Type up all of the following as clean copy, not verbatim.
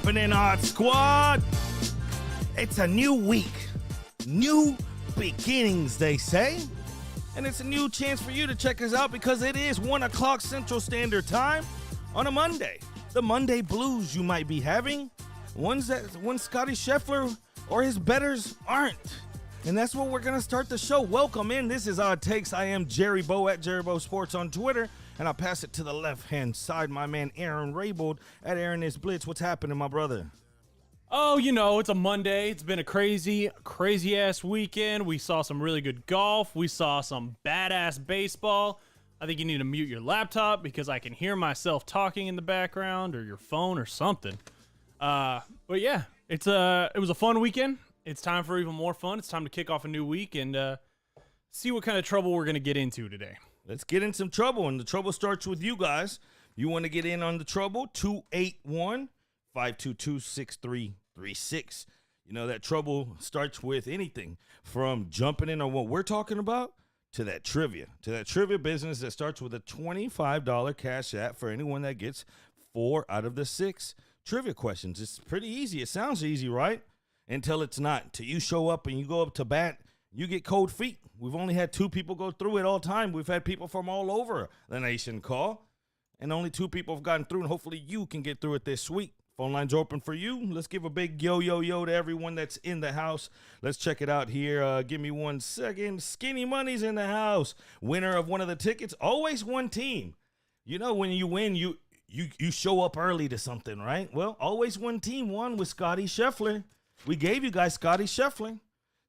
happening, Odd Squad? It's a new week, new beginnings, they say. And it's a new chance for you to check us out because it is 1 o'clock Central Standard Time on a Monday. The Monday blues you might be having, ones that Scotty Scheffler or his betters aren't. And that's what we're going to start the show. Welcome in. This is Odd Takes. I am Jerry Bow at Jerry Bow Sports on Twitter. And I'll pass it to the left-hand side, my man Aaron Raybold at Aaron is Blitz. What's happening, my brother? Oh, you know, it's a Monday. It's been a crazy-ass weekend. We saw some really good golf. We saw some badass baseball. I think you need to mute your laptop because I can hear myself talking in the background, or your phone or something. But yeah, it was a fun weekend. It's time for even more fun. It's time to kick off a new week and see what kind of trouble we're going to get into today. Let's get in some trouble, and the trouble starts with you guys. You want to get in on the trouble? 281-522-6336. You know, that trouble starts with anything from jumping in on what we're talking about to that trivia business that starts with a $25 cash app for anyone that gets 4 out of the 6 trivia questions. It's pretty easy. It sounds easy, right? Until it's not. Till you show up and you go up to bat, you get cold feet. We've only had 2 people go through it all time. We've had people from all over the nation call, and only 2 people have gotten through, and hopefully you can get through it this week. Phone lines are open for you. Let's give a big yo to everyone that's in the house. Let's check it out here. Give me 1 second. Skinny Money's in the house. Winner of one of the tickets. Always one team. You know, when you win, you show up early to something, right? Well, always one team won with Scotty Scheffler. We gave you guys Scotty Scheffler.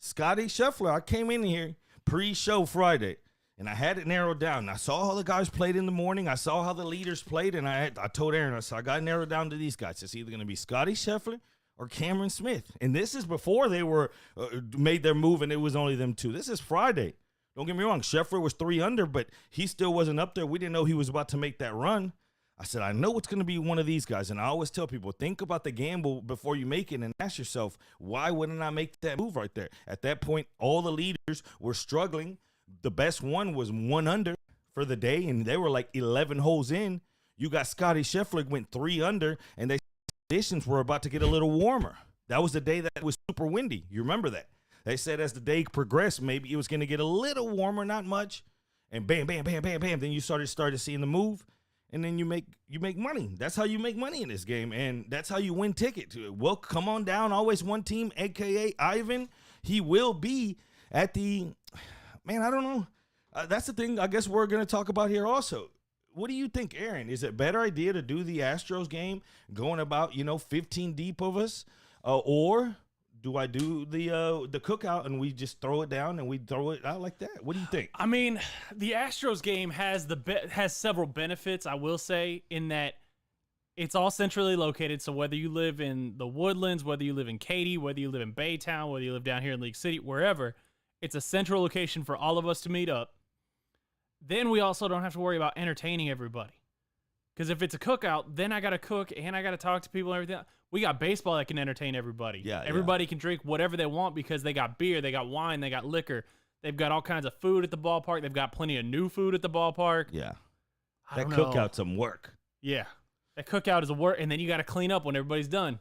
Scotty Scheffler. I came in here pre-show Friday, and I had it narrowed down. I saw how the guys played in the morning. I saw how the leaders played, and I told Aaron, I said, I got narrowed down to these guys. It's either going to be Scotty Scheffler or Cameron Smith. And this is before they were made their move, and it was only them 2. This is Friday. Don't get me wrong. Scheffler was 3 under, but he still wasn't up there. We didn't know he was about to make that run. I said, I know it's going to be one of these guys. And I always tell people, think about the gamble before you make it and ask yourself, why wouldn't I make that move right there? At that point, all the leaders were struggling. The best one was 1 under for the day, and they were like 11 holes in. You got Scotty Scheffler went 3 under, and the conditions were about to get a little warmer. That was the day that was super windy. You remember that? They said as the day progressed, maybe it was going to get a little warmer, not much. And bam, bam, bam, bam, bam. Then you started seeing the move. And then you make money. That's how you make money in this game, and that's how you win tickets. Well, come on down. Always one team, a.k.a. Ivan. He will be at the – man, I don't know. That's the thing I guess we're going to talk about here also. What do you think, Aaron? Is it a better idea to do the Astros game going about, 15 deep of us, or do I do the cookout and we just throw it down and we throw it out like that? What do you think? I mean, the Astros game has several benefits, I will say, in that it's all centrally located. So whether you live in the Woodlands, whether you live in Katy, whether you live in Baytown, whether you live down here in League City, wherever, it's a central location for all of us to meet up. Then we also don't have to worry about entertaining everybody. Because if it's a cookout, then I got to cook and I got to talk to people and everything. We got baseball that can entertain everybody. Yeah, everybody can drink whatever they want because they got beer, they got wine, they got liquor. They've got all kinds of food at the ballpark. They've got plenty of new food at the ballpark. Yeah. I That don't know. cookout's some work. Yeah. That cookout is a work, and then you got to clean up when everybody's done.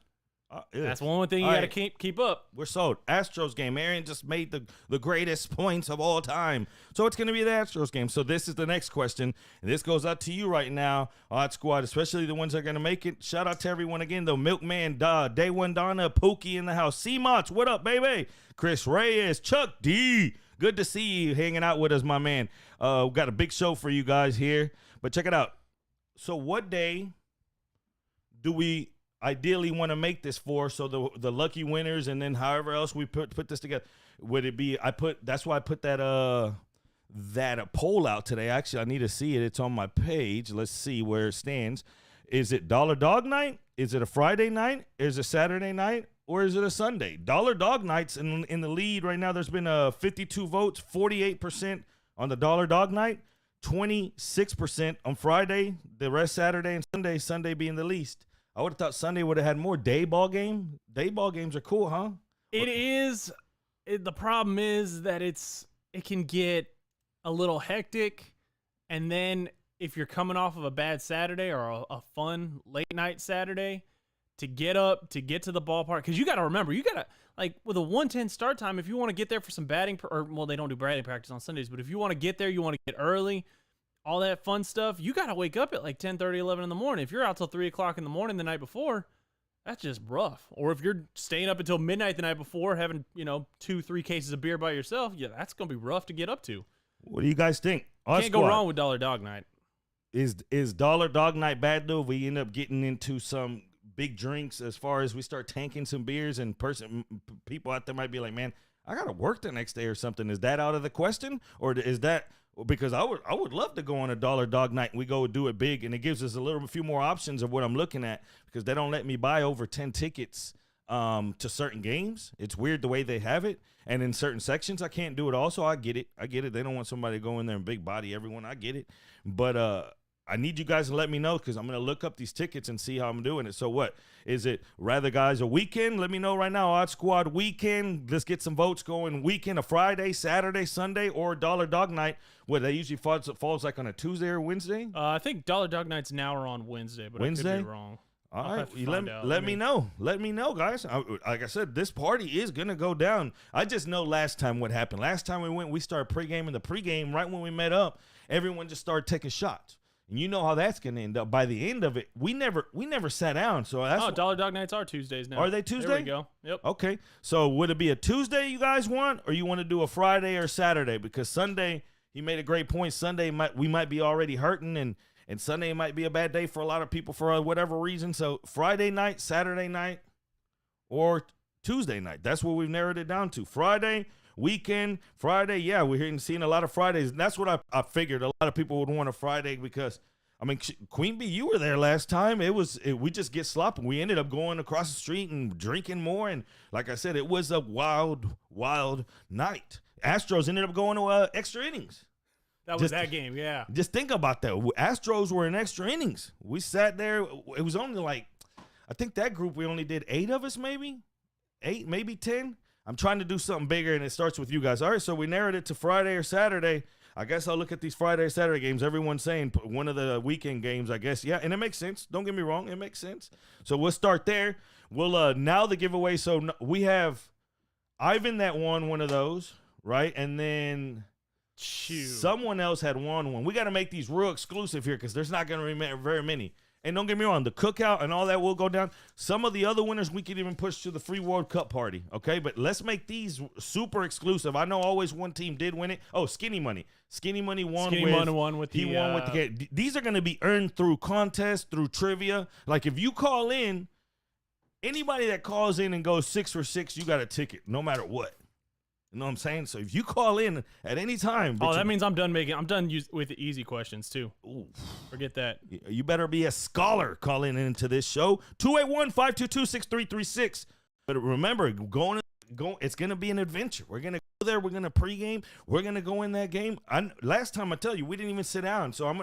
That's one thing you got to keep up. We're sold. Astros game. Aaron just made the greatest points of all time. So it's going to be the Astros game. So this is the next question. And this goes out to you right now, Odd Squad, especially the ones that are going to make it. Shout out to everyone again, though. Milkman, Day One Donna, Pookie in the house. C-Mots, what up, baby? Chris Reyes, Chuck D. Good to see you hanging out with us, my man. We got a big show for you guys here. But check it out. So what day do we ideally want to make this for, so the lucky winners, and then however else we put this together? Would it be, that's why I put that a poll out today. Actually, I need to see it. It's on my page. Let's see where it stands. Is it Dollar Dog Night? Is it a Friday night? Is it Saturday night? Or is it a Sunday? Dollar Dog Night's in the lead right now. There's been 52 votes, 48% on the Dollar Dog Night, 26% on Friday, the rest Saturday and Sunday, Sunday being the least. I would have thought Sunday would have had more day ball game. Day ball games are cool, huh? It is. The problem is that it can get a little hectic, and then if you're coming off of a bad Saturday or a fun late night Saturday, to get up, to get to the ballpark. Because you got to remember, you got to, like, with a 1:10 start time, if you want to get there for some batting, well, they don't do batting practice on Sundays, but if you want to get there, you want to get early, all that fun stuff, you got to wake up at like 10:30, 11 in the morning. If you're out till 3 o'clock in the morning the night before, that's just rough. Or if you're staying up until midnight the night before, having, 2-3 cases of beer by yourself, yeah, that's going to be rough to get up to. What do you guys think? Can't go wrong with Dollar Dog Night. Is Dollar Dog Night bad though? If we end up getting into some big drinks as far as we start tanking some beers and people out there might be like, man, I got to work the next day or something. Is that out of the question? Or is that because I would love to go on a Dollar Dog Night and we go do it big and it gives us a few more options of what I'm looking at because they don't let me buy over 10 tickets to certain games. It's weird the way they have it. And in certain sections, I can't do it also. I get it. They don't want somebody to go in there and big body everyone. I get it. But I need you guys to let me know because I'm going to look up these tickets and see how I'm doing it. So what? Is it rather, guys, a weekend? Let me know right now. Odd Squad weekend. Let's get some votes going. Weekend, a Friday, Saturday, Sunday, or Dollar Dog Night. What, that usually falls like on a Tuesday or Wednesday? I think Dollar Dog Nights now are on Wednesday, but I could be wrong. All right, let me know. Let me know, guys. Like I said, this party is going to go down. I just know last time what happened. Last time we went, we started pregame. The pregame, right when we met up, everyone just started taking shots. And you know how that's going to end up. By the end of it, we never sat down. So that's Dollar Dog Nights are Tuesdays now. Are they Tuesday? There we go. Yep. Okay. So would it be a Tuesday you guys want, or you want to do a Friday or Saturday? Because Sunday, he made a great point. Sunday we might be already hurting, and Sunday might be a bad day for a lot of people for whatever reason. So Friday night, Saturday night, or Tuesday night. That's what we've narrowed it down to. Friday. Weekend, Friday, yeah, we're seeing a lot of Fridays. And that's what I figured. A lot of people would want a Friday because, I mean, Queen Bee, you were there last time. We just get sloppy. We ended up going across the street and drinking more. And like I said, it was a wild, wild night. Astros ended up going to extra innings. That was that game, yeah. Just think about that. Astros were in extra innings. We sat there. It was only like, I think that group, we only did 8 of us, maybe 8, maybe 10. I'm trying to do something bigger, and it starts with you guys. All right, so we narrowed it to Friday or Saturday. I guess I'll look at these Friday or Saturday games. Everyone's saying one of the weekend games, I guess. Yeah, and it makes sense. Don't get me wrong. It makes sense. So we'll start there. We'll now the giveaway. So we have Ivan that won one of those, right? And then someone else had won one. We got to make these real exclusive here because there's not going to remain very many. And don't get me wrong, the cookout and all that will go down. Some of the other winners we could even push to the free World Cup party, okay? But let's make these super exclusive. I know always one team did win it. Oh, Skinny Money. Skinny Money won with the game. These are going to be earned through contests, through trivia. Like if you call in, anybody that calls in and goes 6 for 6, you got a ticket no matter what. You know what I'm saying? So if you call in at any time. That means I'm done with the easy questions too. Ooh. Forget that. You better be a scholar calling into this show. 281-522-6336. But remember, it's going to be an adventure. We're going to go there. We're going to pregame. We're going to go in that game. Last time I tell you, we didn't even sit down. So I'm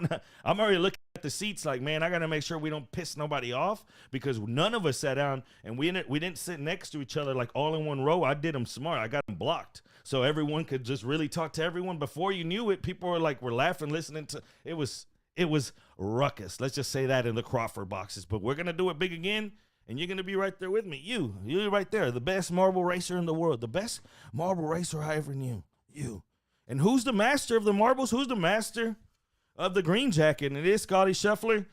already looking at the seats like, man, I got to make sure we don't piss nobody off because none of us sat down and we didn't sit next to each other like all in one row. I did them smart. I got them blocked so everyone could just really talk to everyone. Before you knew it, people were laughing, listening to it was ruckus. Let's just say that in the Crawford boxes. But we're gonna do it big again, and you're gonna be right there with me. You're right there, the best marble racer in the world, the best marble racer I ever knew. You. And who's the master of the marbles? Who's the master of the green jacket? And it is Scotty Scheffler.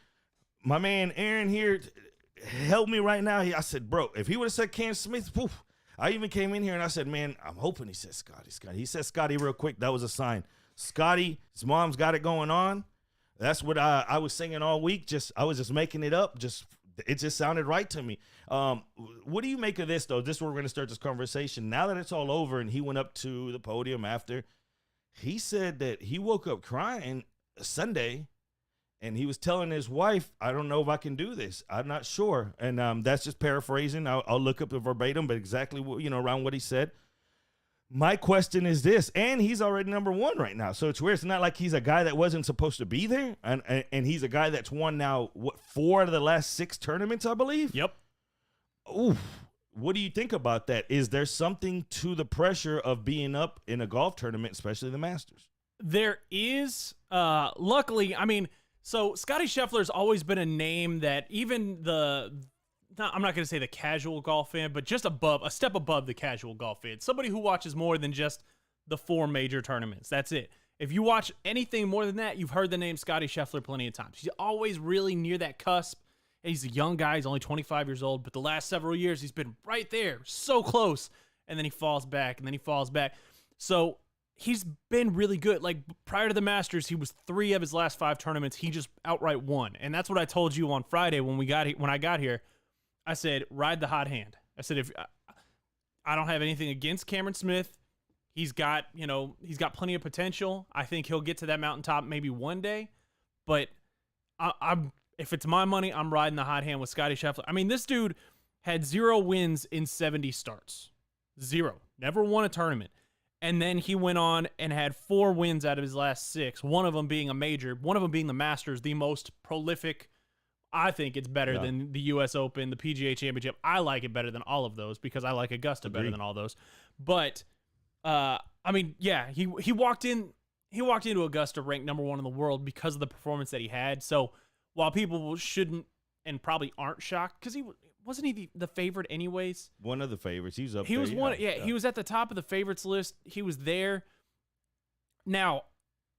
My man Aaron here helped me right now. I said, bro, if he would have said Cam Smith, poof. I even came in here and I said, man, I'm hoping he said Scotty. He said Scotty real quick. That was a sign. Scotty, his mom's got it going on. That's what I was singing all week. I was just making it up. It just sounded right to me. What do you make of this, though? This is where we're going to start this conversation. Now that it's all over and he went up to the podium after, he said that he woke up crying Sunday and he was telling his wife, I don't know if I can do this. I'm not sure. And that's just paraphrasing. I'll look up the verbatim, but exactly around what he said. My question is this, and he's already number 1 right now. So it's weird. It's not like he's a guy that wasn't supposed to be there. And he's a guy that's won now, 4 out of the last 6 tournaments, I believe? Yep. Ooh, what do you think about that? Is there something to the pressure of being up in a golf tournament, especially the Masters? There is. Luckily, I mean, so Scotty Scheffler's always been a name that even the I'm not going to say the casual golf fan, but just a step above the casual golf fan. Somebody who watches more than just the 4 major tournaments. That's it. If you watch anything more than that, you've heard the name Scotty Scheffler plenty of times. He's always really near that cusp. And he's a young guy. He's only 25 years old, but the last several years he's been right there, so close. And then he falls back, and then he falls back. So he's been really good. Like prior to the Masters, he was 3 of his last 5 tournaments. He just outright won. And that's what I told you on Friday when I got here. I said, ride the hot hand. I said, if I don't have anything against Cameron Smith, he's got plenty of potential. I think he'll get to that mountaintop maybe one day. But if it's my money, I'm riding the hot hand with Scotty Scheffler. I mean, this dude had 0 wins in 70 starts. 0. Never won a tournament. And then he went on and had 4 wins out of his last 6, one of them being a major, one of them being the Masters, the most prolific. I think it's better than the U.S. Open, the PGA Championship. I like it better than all of those because I like Augusta better than all those. But, I mean, yeah, he walked into Augusta ranked number 1 in the world because of the performance that he had. So while people shouldn't and probably aren't shocked, because wasn't he the favorite anyways? One of the favorites. He's up he there. Was one. Yeah, he was at the top of the favorites list. He was there. Now,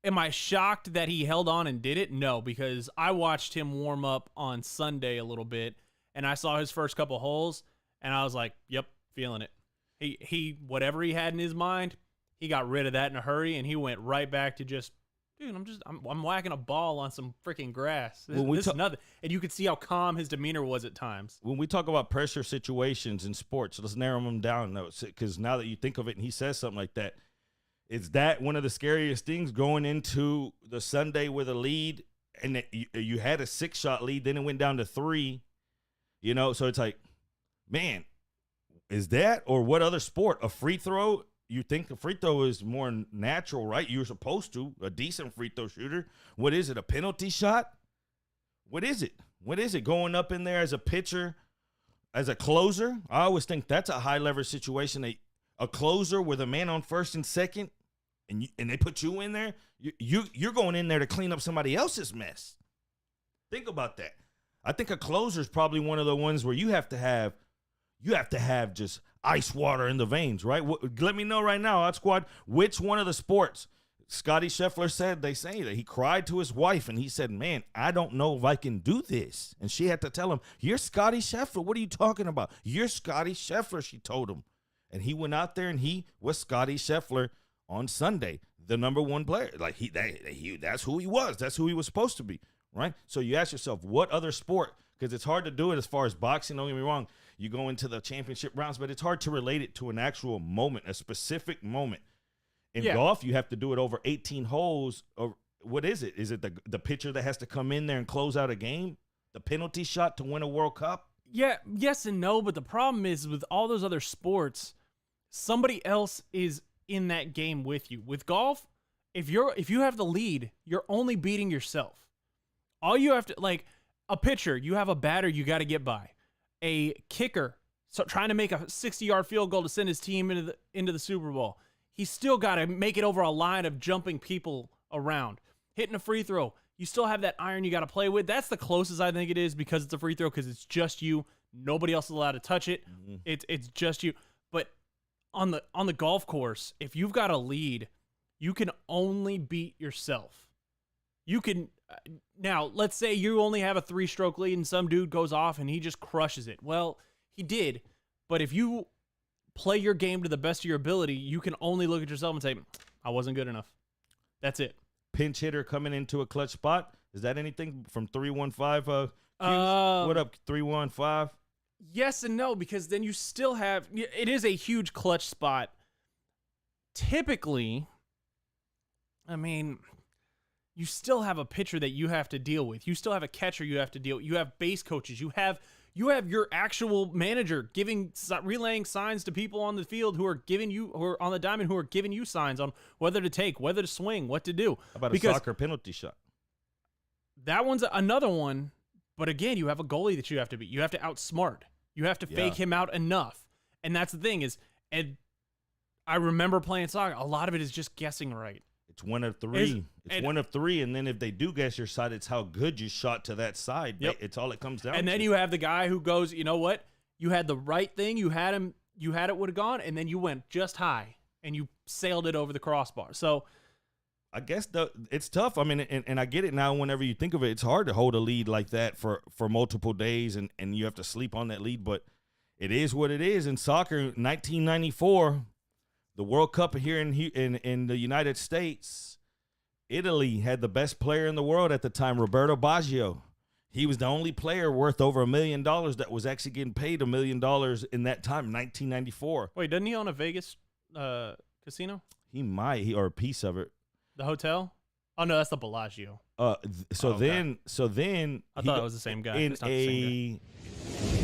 am I shocked that he held on and did it? No, because I watched him warm up on Sunday a little bit, and I saw his first couple holes, and I was like, yep, feeling it. He whatever he had in his mind, he got rid of that in a hurry, and he went right back to just, dude, I'm whacking a ball on some freaking grass. This is nothing. And you could see how calm his demeanor was at times. When we talk about pressure situations in sports, let's narrow them down, though, because now that you think of it and he says something like that, is that one of the scariest things going into the Sunday with a lead, and you had a 6-shot lead, then it went down to 3, so it's like, man, is that, or what other sport, a free throw? You think a free throw is more natural, right? You're supposed to, a decent free throw shooter. What is it, a penalty shot? What is it? What is it, going up in there as a pitcher, as a closer? I always think that's a high leverage situation. A closer with a man on first and second, and they put you in there, you're going in there to clean up somebody else's mess. Think about that. I think a closer is probably one of the ones where you have to have just ice water in the veins, right? Let me know right now, Odd Squad, which one of the sports? Scotty Scheffler said, they say that he cried to his wife and he said, man, I don't know if I can do this. And she had to tell him, you're Scotty Scheffler. What are you talking about? You're Scotty Scheffler, she told him. And he went out there and he was Scotty Scheffler on Sunday, the number 1 player. Like that's who he was. That's who he was supposed to be, right? So you ask yourself, what other sport? Because it's hard to do it as far as boxing. Don't get me wrong. You go into the championship rounds, but it's hard to relate it to an actual moment, a specific moment. In golf, you have to do it over 18 holes. Or what is it? Is it the pitcher that has to come in there and close out a game? The penalty shot to win a World Cup? Yeah, yes and no, but the problem is with all those other sports, somebody else is in that game with you. With golf, if you have the lead, you're only beating yourself. All you have to, like a pitcher, you have a batter you got to get by. A kicker, so trying to make a 60-yard field goal to send his team into the Super Bowl. He's still got to make it over a line of jumping people around. Hitting a free throw, you still have that iron you got to play with. That's the closest I think it is because it's a free throw because it's just you. Nobody else is allowed to touch it. Mm-hmm. It's just you. But on the golf course, if you've got a lead, you can only beat yourself. You can now, let's say you only have a 3-stroke lead and some dude goes off and he just crushes it. Well, he did, but if you play your game to the best of your ability, you can only look at yourself and say, I wasn't good enough. That's it. Pinch hitter coming into a clutch spot. Is that anything from 315? What up, 315? Yes and no, because then you still have, it is a huge clutch spot. Typically, I mean, you still have a pitcher that you have to deal with. You still have a catcher you have to deal with. You have base coaches. You have your actual manager relaying signs to people on the field who are on the diamond who are giving you signs on whether to take, whether to swing, what to do. How about a soccer penalty shot? That one's another one. But again, you have a goalie that you have to beat. You have to outsmart. You have to fake him out enough. And that's the thing is, and I remember playing soccer. A lot of it is just guessing right. It's one of three. It's and- one of three, and then if they do guess your side, it's how good you shot to that side. Yep. It's all it comes down And to. then you have the guy who goes, you know what? You had the right thing. You had him. You had it would have gone, and then you went just high and you sailed it over the crossbar. So I guess it's tough. I mean, and I get it now. Whenever you think of it, it's hard to hold a lead like that for multiple days, and you have to sleep on that lead. But it is what it is in soccer. 1994, the World Cup here in the United States, Italy had the best player in the world at the time, Roberto Baggio. He was the only player worth over $1 million that was actually getting paid $1 million in that time, 1994. wait, doesn't he own a Vegas casino? He might, or a piece of it. The hotel? Oh no, that's the Bellagio. So okay. then I thought it was the same guy. In It's not the same guy.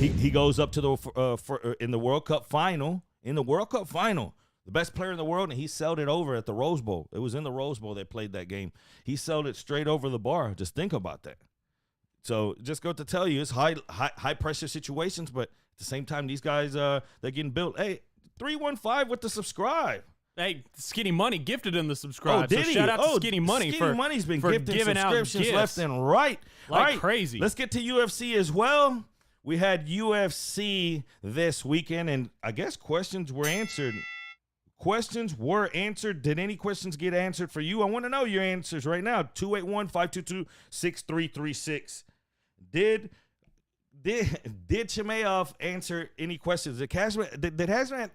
he goes up to the in the World Cup final. In the World Cup final, the best player in the world, and he sold it over at the Rose Bowl. It was in the Rose Bowl they played that game. He sold it straight over the bar. Just think about that. So just go to tell you, it's high pressure situations, but at the same time, these guys they're getting built. Hey, 315 with the subscribe. Hey, Skinny Money gifted him the subscribe. Oh, did so he? shout out to Skinny Money Skinny for Money's been for gifting giving out subscriptions gifts left and right. like All right, crazy. Let's get to UFC as well. We had UFC this weekend, and I guess questions were answered. Questions were answered. Did any questions get answered for you? I want to know your answers right now. 281-522-6336. Did Chimaev answer any questions? Did Hazmat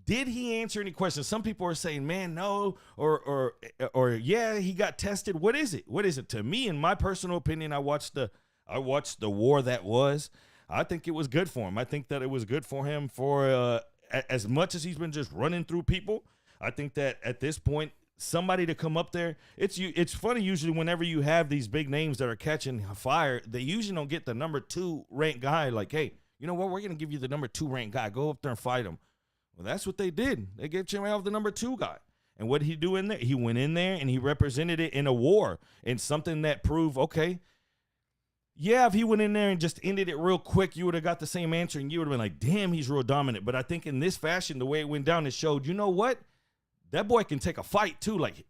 did he answer any questions? Some people are saying, man, no, or yeah, he got tested. What is it? What is it? To me, in my personal opinion, I watched the war that was. I think it was good for him. I think that it was good for him for as much as he's been just running through people. I think that at this point, somebody to come up there, it's funny usually whenever you have these big names that are catching fire, they usually don't get the number 2 ranked guy. Like, hey, you know what? We're gonna give you the number 2 ranked guy. Go up there and fight him. Well, that's what they did. They gave Chimaev the number 2 guy. And what did he do in there? He went in there and he represented it in a war, and something that proved, okay, yeah, if he went in there and just ended it real quick, you would have got the same answer, and you would have been like, damn, he's real dominant. But I think in this fashion, the way it went down, it showed, you know what? That boy can take a fight too. Like,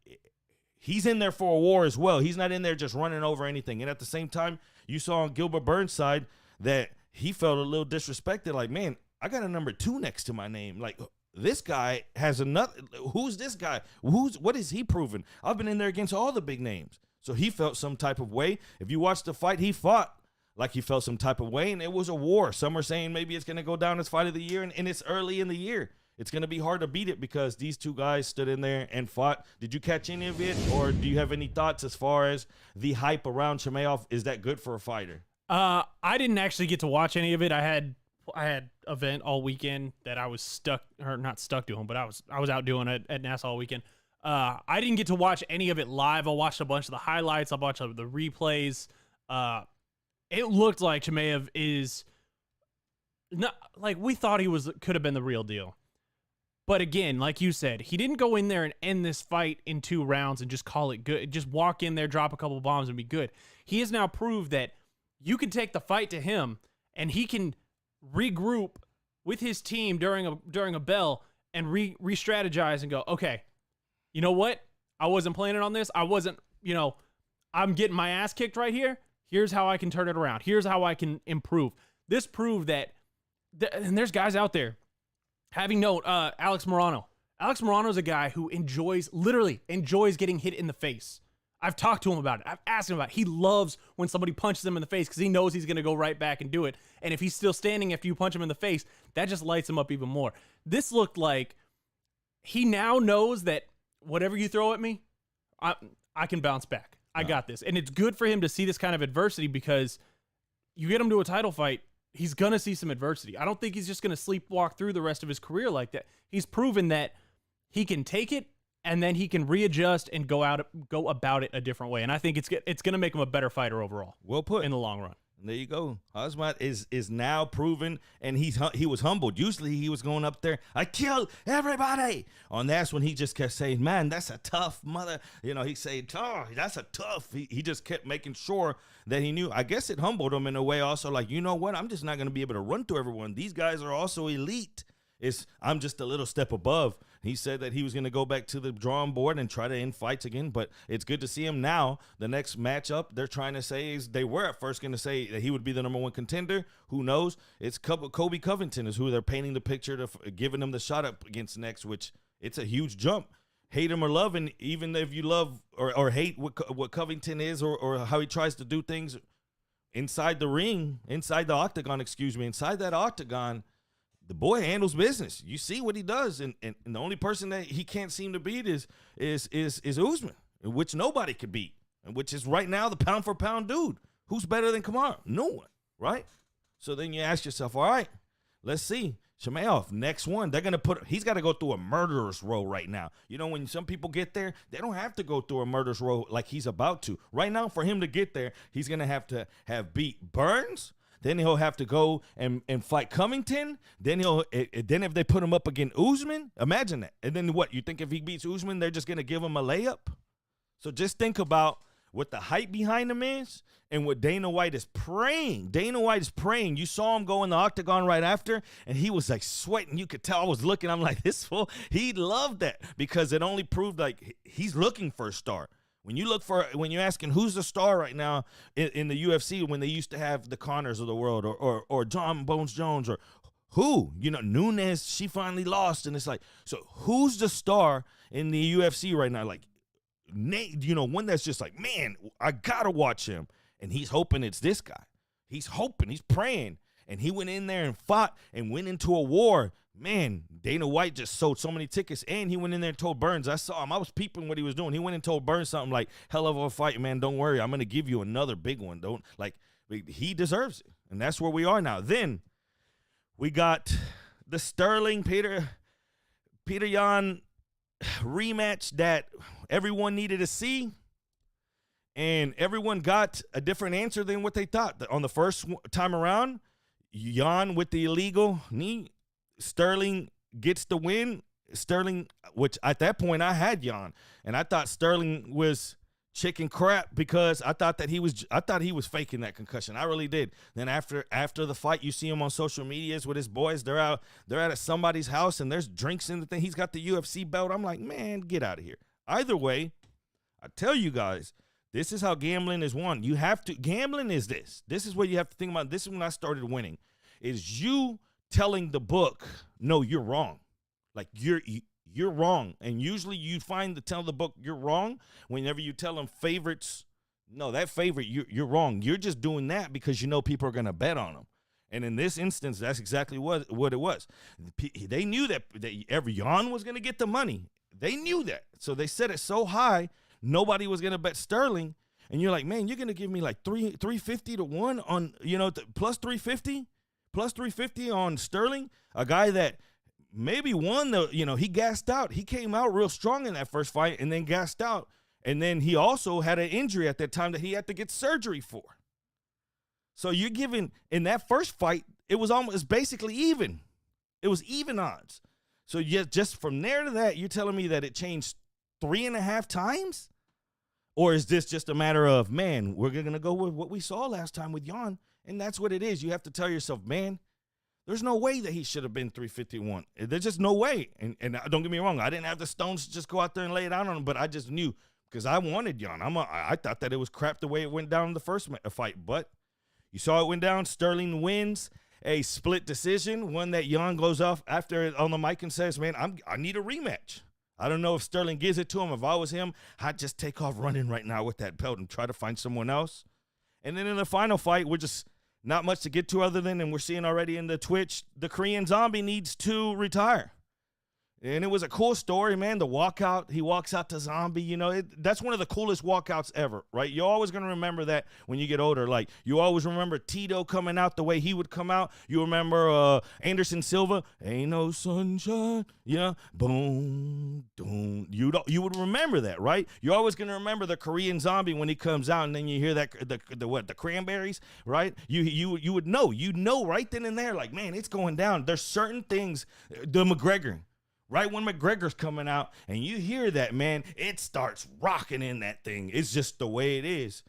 he's in there for a war as well. He's not in there just running over anything. And at the same time, you saw on Gilbert Burns' side that he felt a little disrespected. Like, man, I got a number 2 next to my name. Like, this guy has another. Who's this guy? What is he proving? I've been in there against all the big names. So he felt some type of way. If you watch the fight, he fought like he felt some type of way, and it was a war. Some are saying maybe it's going to go down as fight of the year, and it's early in the year. It's going to be hard to beat it because these 2 guys stood in there and fought. Did you catch any of it, or do you have any thoughts as far as the hype around Chimaev? Is that good for a fighter? I didn't actually get to watch any of it. I had event all weekend that I was not stuck doing, but I was out doing it at NASA all weekend. I didn't get to watch any of it live. I watched a bunch of the highlights. I watched the replays. It looked like Chimaev is not like we thought he could have been the real deal. But again, like you said, he didn't go in there and end this fight in 2 rounds and just call it good. Just walk in there, drop a couple bombs, and be good. He has now proved that you can take the fight to him, and he can regroup with his team during a bell and re-strategize and go, okay, you know what? I wasn't planning on this. I wasn't, I'm getting my ass kicked right here. Here's how I can turn it around. Here's how I can improve. This proved that, and there's guys out there. Having note, Alex Morano. Alex Morano is a guy who literally enjoys getting hit in the face. I've talked to him about it. I've asked him about it. He loves when somebody punches him in the face because he knows he's going to go right back and do it. And if he's still standing after you punch him in the face, that just lights him up even more. This looked like he now knows that whatever you throw at me, I can bounce back. I got this. And it's good for him to see this kind of adversity because you get him to a title fight, he's going to see some adversity. I don't think he's just going to sleepwalk through the rest of his career like that. He's proven that he can take it and then he can readjust and go about it a different way. And I think it's going to make him a better fighter overall. Well put. In the long run. There you go. Hazmat is now proven, and he was humbled. Usually he was going up there, I killed everybody. On that's when he just kept saying, man, that's a tough mother. He said, oh, that's a tough. He just kept making sure that he knew. I guess it humbled him in a way also, like, you know what? I'm just not going to be able to run through everyone. These guys are also elite. I'm just a little step above. He said that he was going to go back to the drawing board and try to end fights again, but it's good to see him now. The next matchup they're trying to say is they were at first going to say that he would be the number one contender. Who knows? It's Kobe Covington is who they're painting the picture to giving him the shot up against next, which it's a huge jump. Hate him or love him, even if you love or hate what Covington is or how he tries to do things inside the ring, inside the octagon, inside that octagon, the boy handles business. You see what he does, and the only person that he can't seem to beat is Usman, which nobody could beat, and which is right now the pound for pound dude. Who's better than Kamaru? No one, right? So then you ask yourself, all right, let's see. Chimaev, next one, he's got to go through a murderer's row right now. You know, when some people get there, they don't have to go through a murderer's row like he's about to. Right now, for him to get there, he's going to have beat Burns. Then he'll have to go and fight Covington. Then if they put him up against Usman, imagine that. And then what? You think if he beats Usman, they're just going to give him a layup? So just think about what the hype behind him is and what Dana White is praying. Dana White is praying. You saw him go in the octagon right after, and he was like sweating. You could tell. I was looking. I'm like, this fool, he loved that because it only proved like he's looking for a star. When you're asking who's the star right now in the UFC, when they used to have the Connors of the world or John Bones Jones or who, Nunes, she finally lost. And it's like, so who's the star in the UFC right now? Like, one that's just like, man, I got to watch him. And he's hoping it's this guy. He's hoping, he's praying. And he went in there and fought and went into a war. Man, Dana White just sold so many tickets, and he went in there and told Burns. I saw him. I was peeping what he was doing. He went and told Burns something like, hell of a fight, man. Don't worry. I'm going to give you another big one. He deserves it. And that's where we are now. Then we got the Sterling Peter Yan rematch that everyone needed to see. And everyone got a different answer than what they thought. On the first time around, Yan with the illegal knee, Sterling gets the win. Sterling, which at that point I had Yan, and I thought Sterling was chicken crap because I thought he was faking that concussion. I really did. Then after the fight, you see him on social medias with his boys. They're at somebody's house and there's drinks in the thing. He's got the UFC belt. I'm like, man, get out of here. Either way, I tell you guys, this is how gambling is won. Gambling is this. This is what you have to think about. This is when I started winning. Is you telling the book, no, you're wrong. Like you're wrong. And usually you find to tell the book you're wrong whenever you tell them favorites. No, that favorite, you're wrong. You're just doing that because you know people are going to bet on them. And in this instance, that's exactly what it was. They knew that every Yan was going to get the money. They knew that. So they set it so high, nobody was going to bet Sterling. And you're like, man, you're going to give me like 350 to 1 on, plus 350? Plus 350 on Sterling, a guy that maybe won he gassed out. He came out real strong in that first fight and then gassed out. And then he also had an injury at that time that he had to get surgery for. So you're giving, in that first fight, it was basically even. It was even odds. So just from there to that, you're telling me that it changed 3.5 times? Or is this just a matter of, man, we're going to go with what we saw last time with Yan? And that's what it is. You have to tell yourself, man, there's no way that he should have been 351. There's just no way. And don't get me wrong, I didn't have the stones to just go out there and lay it out on him, but I just knew because I wanted Yan. I thought that it was crap the way it went down in the first fight, but you saw it went down. Sterling wins a split decision, one that Yan goes off after on the mic and says, man, I need a rematch. I don't know if Sterling gives it to him. If I was him, I'd just take off running right now with that belt and try to find someone else. And then in the final fight, we're just not much to get to other than, and we're seeing already in the Twitch, the Korean Zombie needs to retire. And it was a cool story, man. The walkout, he walks out to Zombie, that's one of the coolest walkouts ever, right? You're always going to remember that when you get older. Like, you always remember Tito coming out the way he would come out. You remember Anderson Silva, ain't no sunshine, boom, boom. You would remember that, right? You're always going to remember the Korean Zombie when he comes out, and then you hear that, the Cranberries, right? You would know, right then and there, like, man, it's going down. There's certain things, the McGregor, right when McGregor's coming out and you hear that, man, it starts rocking in that thing. It's just the way it is.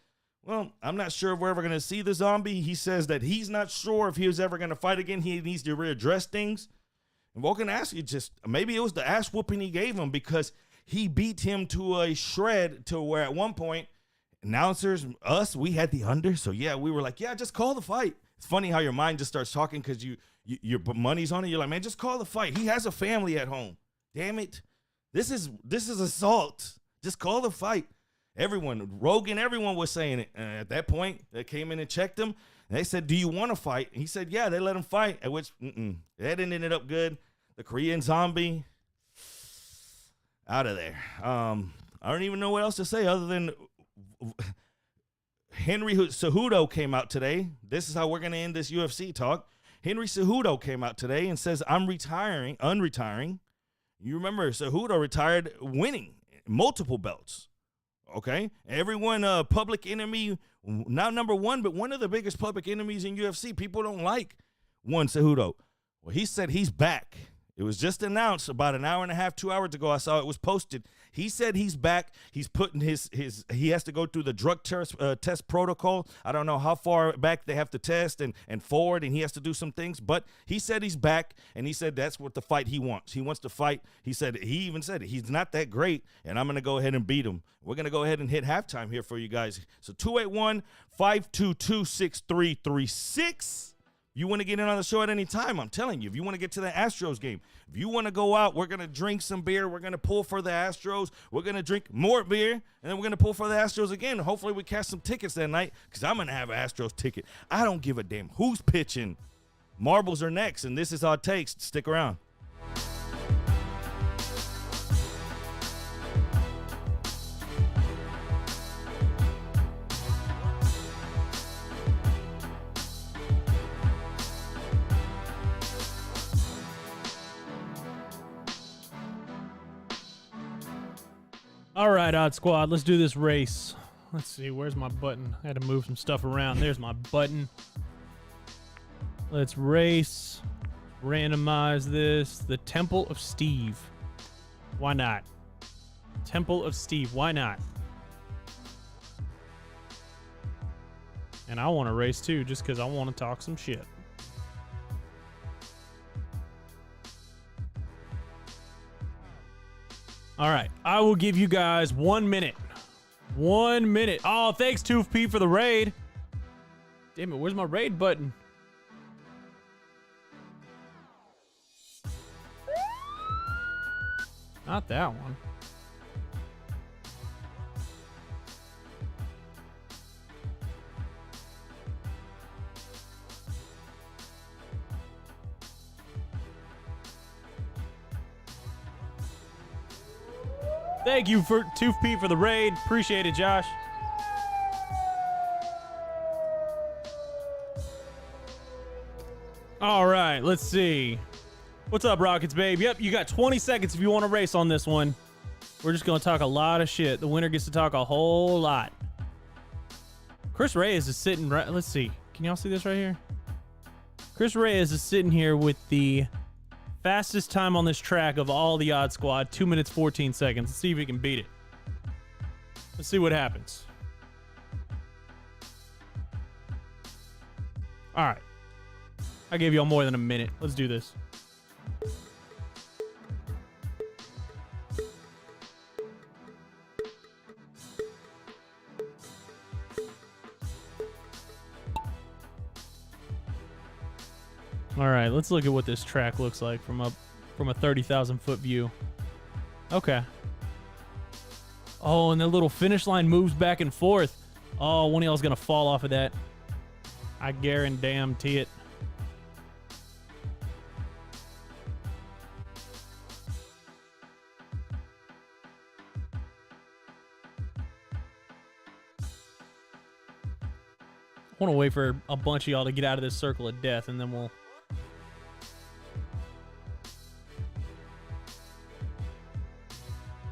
Well, I'm not sure if we're ever going to see the Zombie. He says that he's not sure if he was ever going to fight again. He needs to readdress things. And Volkanovski just, maybe it was the ass whooping he gave him because he beat him to a shred to where at one point, announcers, we had the under. So yeah, we were like, yeah, just call the fight. It's funny how your mind just starts talking because your money's on it. You're like, man, just call the fight. He has a family at home. Damn it. This is assault. Just call the fight. Rogan, everyone was saying it. And at that point, they came in and checked him. And they said, do you want to fight? And he said, yeah, they let him fight. At which, that didn't end up good. The Korean Zombie, out of there. I don't even know what else to say other than Henry Cejudo came out today. This is how we're going to end this UFC talk. Henry Cejudo came out today and says, I'm unretiring. You remember Cejudo retired winning multiple belts. Okay? Everyone, public enemy, not number one, but one of the biggest public enemies in UFC. People don't like one Cejudo. Well, he said he's back. It was just announced about an hour and a half, 2 hours ago. I saw it was posted. He said he's back. He's putting he has to go through the drug test protocol. I don't know how far back they have to test and forward, and he has to do some things. But he said he's back, and he said that's what the fight he wants. He wants to fight. He even said it. He's not that great, and I'm going to go ahead and beat him. We're going to go ahead and hit halftime here for you guys. So 281-522-6336. You want to get in on the show at any time, I'm telling you. If you want to get to the Astros game, if you want to go out, we're going to drink some beer. We're going to pull for the Astros. We're going to drink more beer, and then we're going to pull for the Astros again. Hopefully we catch some tickets that night because I'm going to have an Astros ticket. I don't give a damn who's pitching. Marbles are next, and this is all it takes. Stick around. All right, Odd Squad, let's do this race. Let's see, where's my button? I had to move some stuff around. There's my button. Let's race. Randomize this. The Temple of Steve. Why not? Temple of Steve. Why not? And I want to race too, just because I want to talk some shit. All right, I will give you guys 1 minute. 1 minute. Oh, thanks, Toof P, for the raid. Damn it, where's my raid button? Not that one. Thank you for Toof P for the raid. Appreciate it, Josh. All right, let's see. What's up, Rockets, babe? Yep, you got 20 seconds if you want to race on this one. We're just going to talk a lot of shit. The winner gets to talk a whole lot. Chris Reyes is sitting right... Let's see. Can y'all see this right here? Chris Reyes is sitting here with the fastest time on this track of all the Odd Squad, 2 minutes, 14 seconds. Let's see if he can beat it. Let's see what happens. All right. I gave y'all more than a minute. Let's do this. All right, let's look at what this track looks like from a 30,000 foot view. Okay. Oh, and the little finish line moves back and forth. Oh, one of y'all's gonna fall off of that. I guarantee it. I want to wait for a bunch of y'all to get out of this circle of death, and then we'll...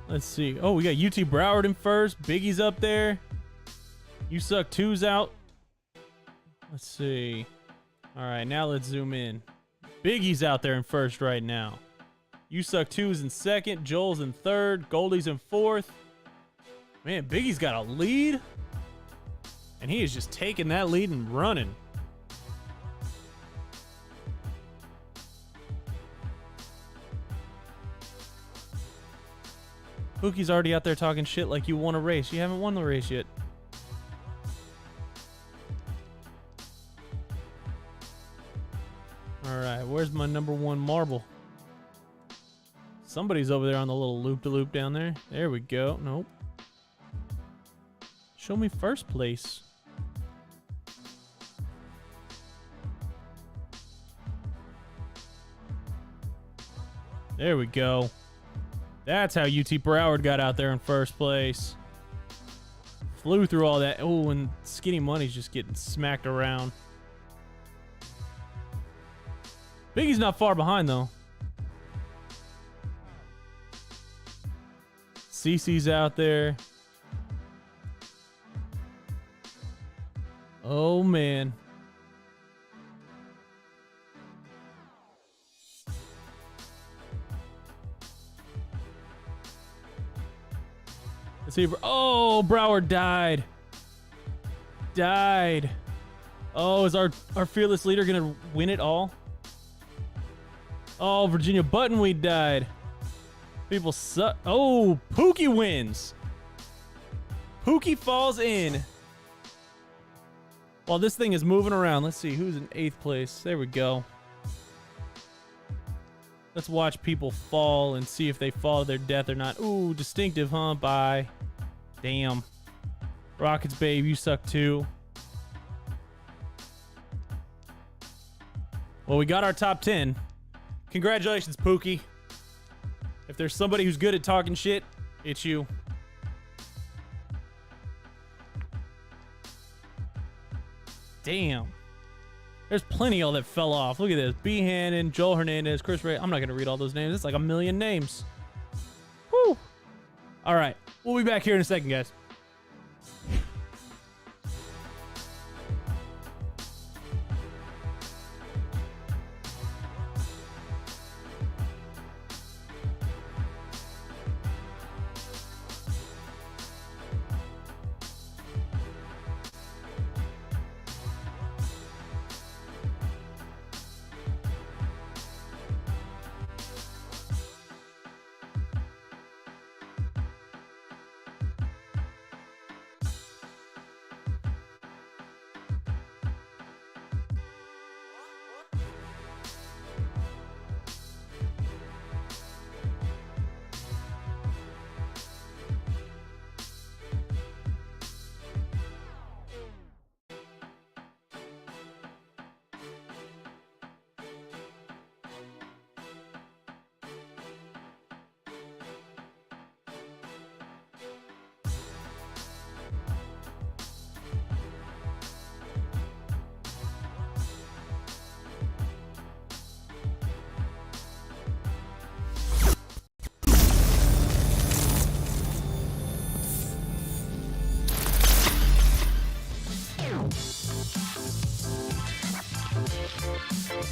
Let's see. Oh, we got UT Broward in first. Biggie's up there. You Suck 2's out. Let's see. All right, now let's zoom in. Biggie's out there in first right now. You Suck 2's in second. Joel's in third. Goldie's in fourth. Man, Biggie's got a lead. And he is just taking that lead and running. Pookie's already out there talking shit like you won a race. You haven't won the race yet. All right, where's my number 1 marble? Somebody's over there on the little loop-de-loop down there. There we go. Nope. Show me first place. There we go. That's how UT Broward got out there in first place. Flew through all that. Oh, and Skinny Money's just getting smacked around. Biggie's not far behind, though. CeCe's out there. Oh, man. Let's see. Oh, Broward died. Oh, is our fearless leader going to win it all? Oh, Virginia Buttonweed died. People suck. Oh, Pookie wins. Pookie falls in. While this thing is moving around, let's see who's in 8th place. There we go. Let's watch people fall and see if they fall to their death or not. Ooh, distinctive, huh? Bye. Damn. Rockets, babe, you suck too. Well, we got our top 10. Congratulations, Pookie. If there's somebody who's good at talking shit, it's you. Damn. There's plenty of all that fell off. Look at this. B. Hannon, Joel Hernandez, Chris Ray. I'm not going to read all those names. It's like a million names. Whew. All right. We'll be back here in a second, guys.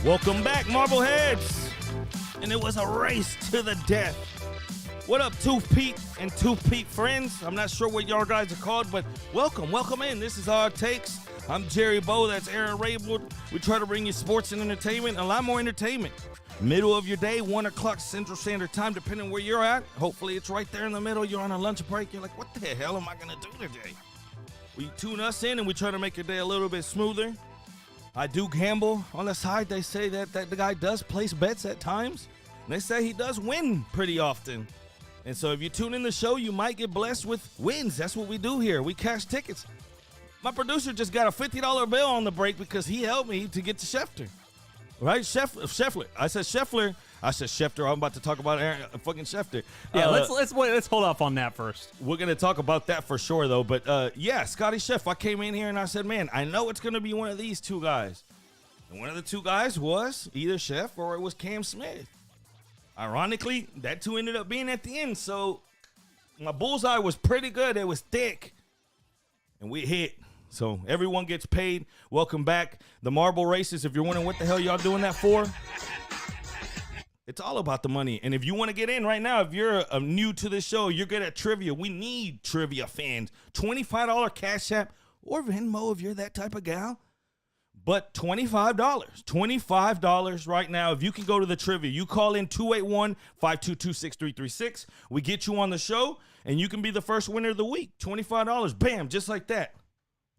Welcome back, Marbleheads. And it was a race to the death. What up, Tooth Pete and Tooth Pete friends? I'm not sure what y'all guys are called, but welcome in. This is Our Takes. I'm Jerry Bow. That's Aaron Raywood. We try to bring you sports and entertainment, a lot more entertainment. Middle of your day, 1 o'clock Central Standard Time, depending where you're at. Hopefully it's right there in the middle. You're on a lunch break. You're like, what the hell am I going to do today? We tune us in and we try to make your day a little bit smoother. I do gamble on the side. They say that the guy does place bets at times. And they say he does win pretty often. And so if you tune in the show, you might get blessed with wins. That's what we do here. We cash tickets. My producer just got a $50 bill on the break because he helped me to get to Schefter. Right? Scheffler. I said Scheffler. I said Schefter. I'm about to talk about Aaron, fucking Schefter. Yeah, let's wait. Let's hold off on that first. We're going to talk about that for sure, though. But, yeah, Scotty Chef, I came in here and I said, man, I know it's going to be one of these two guys. And one of the two guys was either Chef or it was Cam Smith. Ironically, that two ended up being at the end. So my bullseye was pretty good. It was thick. And we hit. So everyone gets paid. Welcome back. The marble races, if you're wondering what the hell y'all doing that for, it's all about the money. And if you want to get in right now, if you're new to this show, you're good at trivia. We need trivia fans. $25 Cash App or Venmo if you're that type of gal. but $25. $25 right now. If you can go to the trivia, you call in 281-522-6336. We get you on the show, and you can be the first winner of the week. $25. Bam, just like that.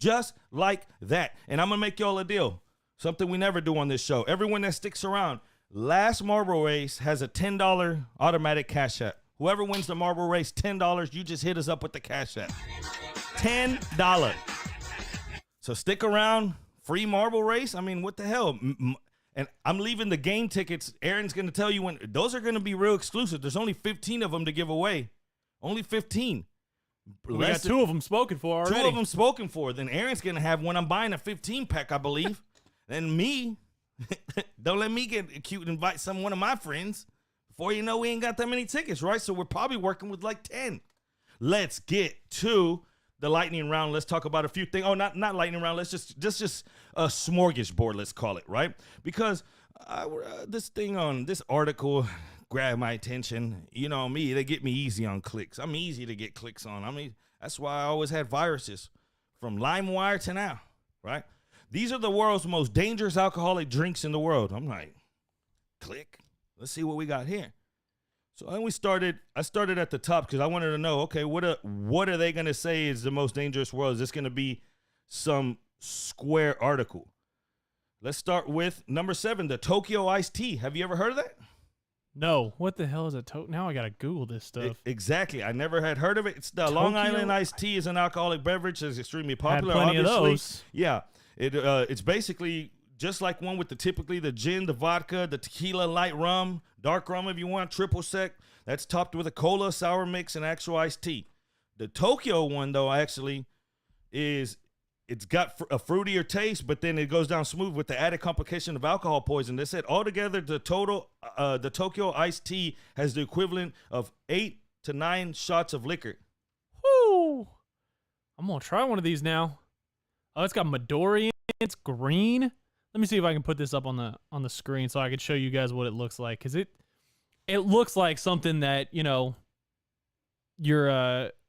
Just like that. And I'm going to make y'all a deal. Something we never do on this show. Everyone that sticks around, last marble race has a $10 automatic cash app. Whoever wins the marble race, $10, you just hit us up with the cash app. $10. So stick around. Free marble race. I mean, what the hell? And I'm leaving the game tickets. Aaron's going to tell you when. Those are going to be real exclusive. There's only 15 of them to give away. Only 15. We got 2 of them spoken for already. 2 of them spoken for. Then Aaron's going to have one. I'm buying a 15 pack, I believe. And me, don't let me get cute and invite one of my friends. Before you know, we ain't got that many tickets, right? So we're probably working with like 10. Let's get to the lightning round. Let's talk about a few things. Oh, not lightning round. Let's just a smorgasbord. Let's call it, right? Because this article grabbed my attention. You know me, they get me easy on clicks. I'm easy to get clicks on. I mean, that's why I always had viruses from LimeWire to now, right? These are the world's most dangerous alcoholic drinks in the world. I'm like, click. Let's see what we got here. So then I started at the top because I wanted to know, okay, what are they going to say is the most dangerous world? Is this going to be some Square article? Let's start with number 7, the Tokyo Iced Tea. Have you ever heard of that? No. What the hell is a Now I got to Google this stuff. Exactly. I never had heard of it. It's the Long Island Iced Tea is an alcoholic beverage that's extremely popular. Had plenty obviously. Of those. Yeah. It's basically just like one with typically the gin, the vodka, the tequila, light rum, dark rum if you want, triple sec. That's topped with a cola, sour mix, and actual iced tea. The Tokyo one, though, actually it's got a fruitier taste, but then it goes down smooth with the added complication of alcohol poison. They said altogether the Tokyo iced tea has the equivalent of 8 to 9 shots of liquor. Woo! I'm going to try one of these now. Oh, it's got Midori. It's green. Let me see if I can put this up on the screen so I can show you guys what it looks like. Because it looks like something that, you're,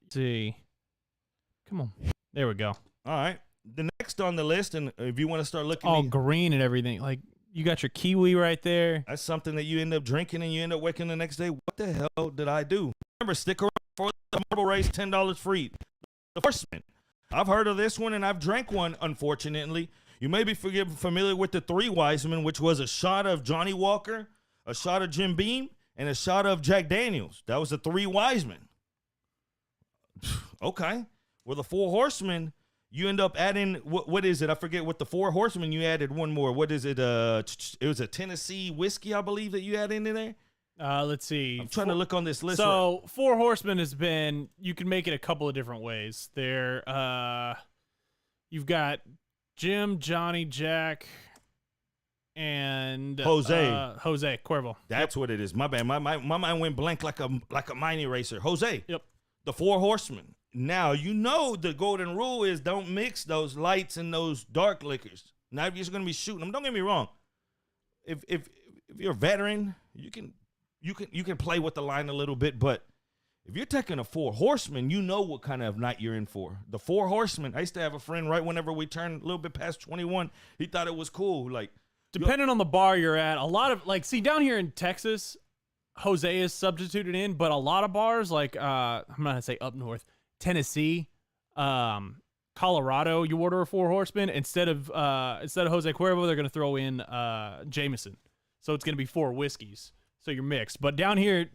see. Come on. There we go. All right. The next on the list, and if you want to start looking. All green and everything. Like, you got your kiwi right there. That's something that you end up drinking and you end up waking the next day. What the hell did I do? Remember, stick around for the marble race, $10 free. The Horseman. I've heard of this one, and I've drank one, unfortunately. You may be familiar with the 3 Wisemen, which was a shot of Johnny Walker, a shot of Jim Beam, and a shot of Jack Daniels. That was the 3 Wisemen. Okay. Well, the 4 Horsemen, you end up adding, what is it? I forget what the 4 Horsemen, you added one more. What is it? It was a Tennessee whiskey, I believe, that you added in there. Let's see. I'm trying to look on this list. So, 4 Horsemen has been, you can make it a couple of different ways. You've got Jim, Johnny, Jack, and Jose Cuervo. That's what it is. My bad. My mind went blank like a mine eraser. Jose. Yep. The 4 Horsemen. Now the golden rule is don't mix those lights and those dark liquors. Now if you're just gonna be shooting them, don't get me wrong. If you're a veteran, you can play with the line a little bit, but if you're taking a 4 Horsemen, you know what kind of night you're in for. The 4 Horsemen. I used to have a friend right whenever we turned a little bit past 21. He thought it was cool. Like, depending on the bar you're at, a lot of down here in Texas, Jose is substituted in, but a lot of bars I'm not gonna say up north, Tennessee, Colorado, you order a 4 Horsemen instead of Jose Cuervo, they're gonna throw in Jameson, so it's gonna be 4 whiskeys, so you're mixed. But down here,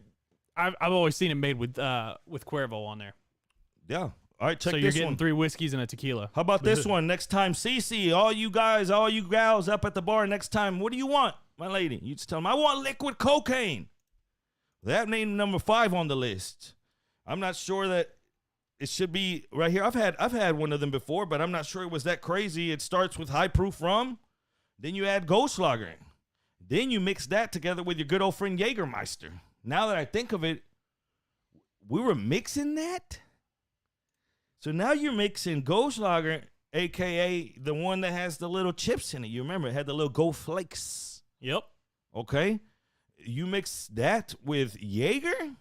I've always seen it made with Cuervo on there. Yeah. All right, check this one. So you're getting 3 whiskeys and a tequila. How about this one? Next time, Cece, all you guys, all you gals up at the bar next time, what do you want, my lady? You just tell them, I want liquid cocaine. That named number 5 on the list. I'm not sure that it should be right here. I've had one of them before, but I'm not sure it was that crazy. It starts with high proof rum. Then you add Goldschlager in. Then you mix that together with your good old friend Jägermeister. Now that I think of it, we were mixing that. So now you're mixing Goldschlager, a.k.a. the one that has the little chips in it. You remember it had the little Gold Flakes. Yep. Okay. You mix that with Jaeger.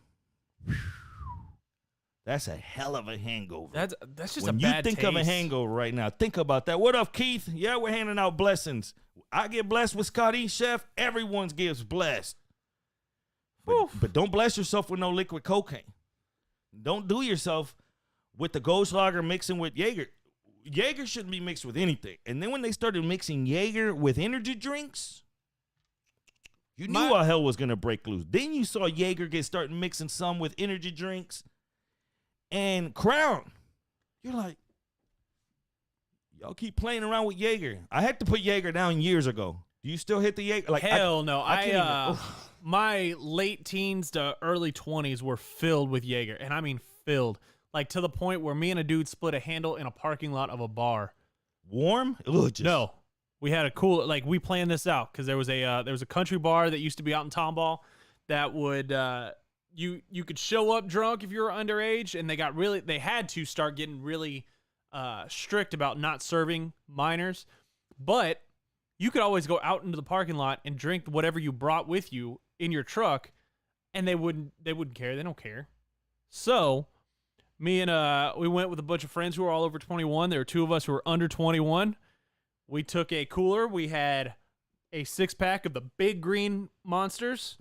That's a hell of a hangover. That's just when a bad you think of a taste. hangover right now, think about that. What up, Keith? Yeah, we're handing out blessings. I get blessed with Scotty Chef. Everyone gets blessed. But don't bless yourself with no liquid cocaine. Don't do yourself with the Goldschlager mixing with Jaeger. Jaeger shouldn't be mixed with anything. And then when they started mixing Jaeger with energy drinks, you knew all hell was going to break loose. Then you saw Jaeger start mixing some with energy drinks and Crown. You're like, y'all keep playing around with Jaeger. I had to put Jaeger down years ago. Do you still hit the Jaeger? Like, Hell no. I can't even. My late teens to early 20s were filled with Jaeger, and I mean filled. Like to the point where me and a dude split a handle in a parking lot of a bar. Warm? Ugh, No. We had a cool, like, we planned this out because there was a country bar that used to be out in Tomball that would you could show up drunk if you were underage, and they had to start getting really strict about not serving minors, but you could always go out into the parking lot and drink whatever you brought with you in your truck, and they wouldn't care. They don't care. So me and we went with a bunch of friends who were all over 21. There were two of us who were under 21. We took a cooler. We had a 6-pack of the big green monsters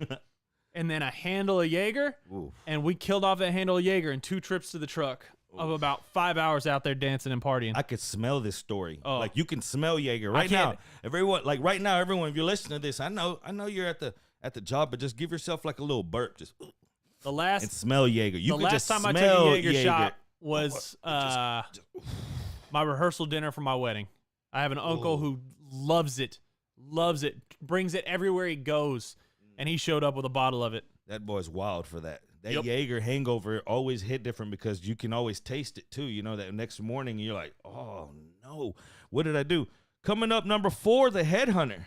and then a handle of Jaeger. Oof. And we killed off that handle of Jaeger in 2 trips to the truck of about 5 hours out there dancing and partying. I could smell this story. Oh. Like, you can smell Jaeger right now. Everyone, if you're listening to this, I know you're at the job, but just give yourself like a little burp. Just and smell Jaeger. You the could last just time I smell took a Jaeger shot was my rehearsal dinner for my wedding. I have an uncle who loves it, brings it everywhere he goes, and he showed up with a bottle of it. That boy's wild for that. That Yep. Jaeger hangover always hit different because you can always taste it too. You know, that next morning you're like, oh no, what did I do? Coming up, number 4, the Headhunter.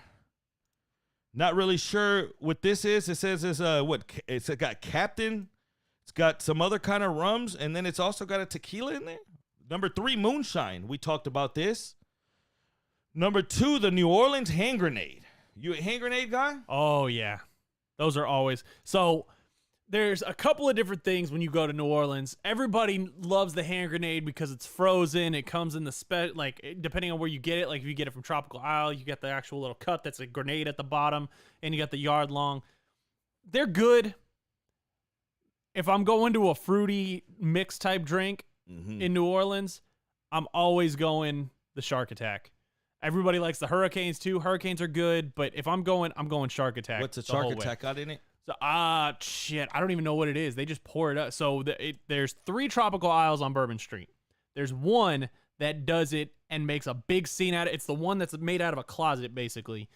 Not really sure what this is. It says it's got Captain. It's got some other kind of rums, and then it's also got a tequila in there. Number 3, Moonshine. We talked about this. Number 2, the New Orleans Hand Grenade. You a hand grenade guy? Oh, yeah. Those are always. So there's a couple of different things when you go to New Orleans. Everybody loves the hand grenade because it's frozen. It comes in the depending on where you get it. Like if you get it from Tropical Isle, you get the actual little cup that's a grenade at the bottom, and you got the yard long. They're good. If I'm going to a fruity mix type drink in New Orleans, I'm always going the Shark Attack. Everybody likes the Hurricanes too. Hurricanes are good, but if I'm going Shark Attack. What's a Shark Attack got in it? So, shit, I don't even know what it is. They just pour it up. So there's 3 Tropical Isles on Bourbon Street. There's one that does it and makes a big scene out of it. It's the one that's made out of a closet, basically.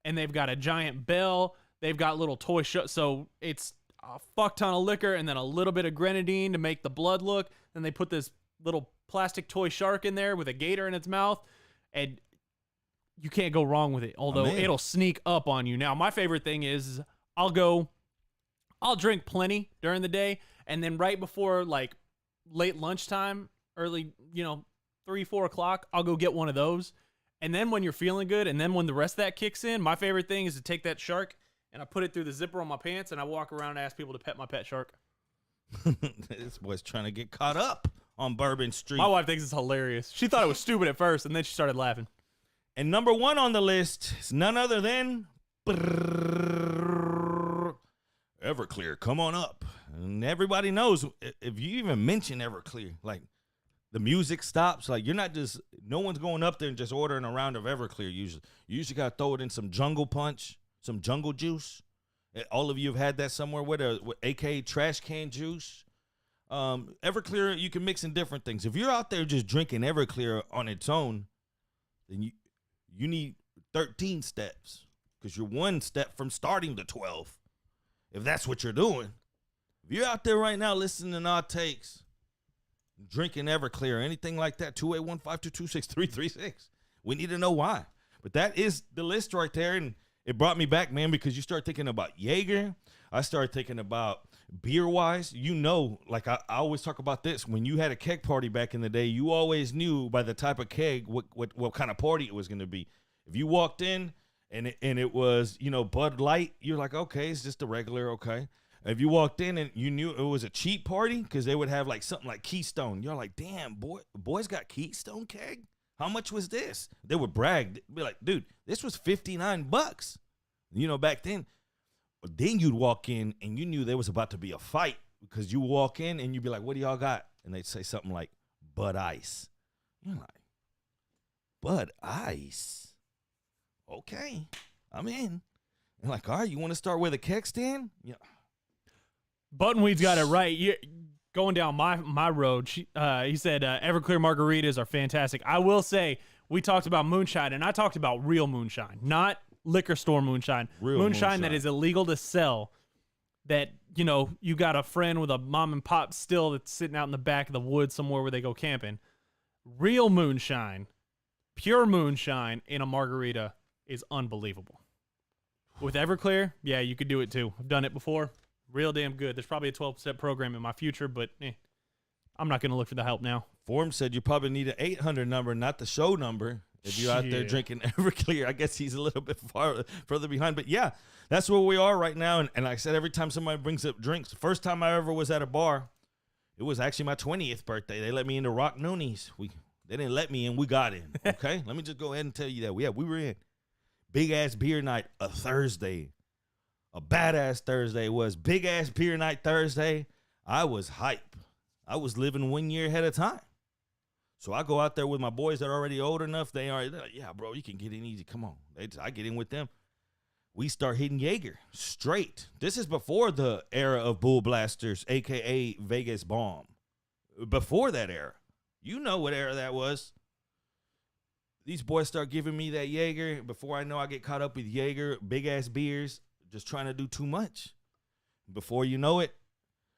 And they've got a giant bell. They've got little toy so it's a fuck ton of liquor and then a little bit of grenadine to make the blood look. Then they put this little plastic toy shark in there with a gator in its mouth. And you can't go wrong with it, although it'll sneak up on you. Now, my favorite thing is I'll drink plenty during the day, and then right before like late lunchtime, early, 3-4 o'clock, I'll go get one of those. And then when you're feeling good, and then when the rest of that kicks in, my favorite thing is to take that shark and I put it through the zipper on my pants, and I walk around and ask people to pet my pet shark. This boy's trying to get caught up on Bourbon Street. My wife thinks it's hilarious. She thought it was stupid at first, and then she started laughing. And number 1 on the list is none other than Everclear. Come on up. And everybody knows if you even mention Everclear, like the music stops. Like no one's going up there and just ordering a round of Everclear usually. You usually got to throw it in some Jungle Punch, some Jungle Juice. All of you have had that somewhere with aka trash can juice. Everclear, you can mix in different things. If you're out there just drinking Everclear on its own, then you need 13 steps because you're 1 step from starting the 12. If that's what you're doing. If you're out there right now listening to Odd Takes, drinking Everclear or anything like that, 281-522-6336, we need to know why. But that is the list right there, and it brought me back, man, because you start thinking about Jaeger. I started thinking about beer-wise. Like I always talk about this. When you had a keg party back in the day, you always knew by the type of keg what kind of party it was going to be. If you walked in and it was, Bud Light, you're like, okay, it's just a regular, okay. If you walked in and you knew it was a cheap party, because they would have like something like Keystone. You're like, damn, boys got Keystone keg? How much was this? They would brag. They'd be like, dude, this was $59. You know, back then. Then you'd walk in and you knew there was about to be a fight, because you walk in and you'd be like, what do y'all got? And they'd say something like, Bud Ice. You're like, Bud Ice? Okay, I'm in. You're like, all right, you want to start with a keg stand? Yeah. Buttonweed's got it right. Going down my road, he said Everclear margaritas are fantastic. I will say, we talked about moonshine, and I talked about real moonshine, not liquor store moonshine. Real moonshine that is illegal to sell, that, you know, you got a friend with a mom and pop still that's sitting out in the back of the woods somewhere where they go camping. Real moonshine, pure moonshine in a margarita is unbelievable. With Everclear, yeah, you could do it too. I've done it before. Real damn good. There's probably a 12-step program in my future, but I'm not going to look for the help now. Form said you probably need an 800 number, not the show number. If you're out there drinking Everclear, I guess he's a little bit further behind. But yeah, that's where we are right now. And like I said, every time somebody brings up drinks, the first time I ever was at a bar, it was actually my 20th birthday. They let me into Rock Noonies. They didn't let me in. We got in. Okay, let me just go ahead and tell you that. We were in. Big ass beer night, a Thursday. A badass Thursday was big ass beer night Thursday. I was hype. I was living 1 year ahead of time. So I go out there with my boys that are already old enough. They're like, yeah, bro, you can get in easy. Come on. I get in with them. We start hitting Jaeger straight. This is before the era of Bull Blasters, a.k.a. Vegas Bomb. Before that era. You know what era that was. These boys start giving me that Jaeger. Before I know, I get caught up with Jaeger, big-ass beers, just trying to do too much. Before you know it,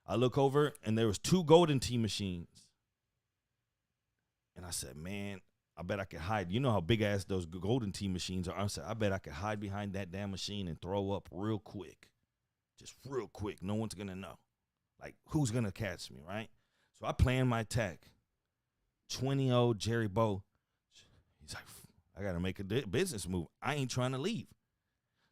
I look over, and there was 2 Golden Tee machines. And I said, man, I bet I could hide. You know how big-ass those Golden Tee machines are. I said, I bet I could hide behind that damn machine and throw up real quick. Just real quick. No one's going to know. Like, who's going to catch me, right? So I plan my attack. 20-old Jerry Bow. He's like, I got to make a business move. I ain't trying to leave.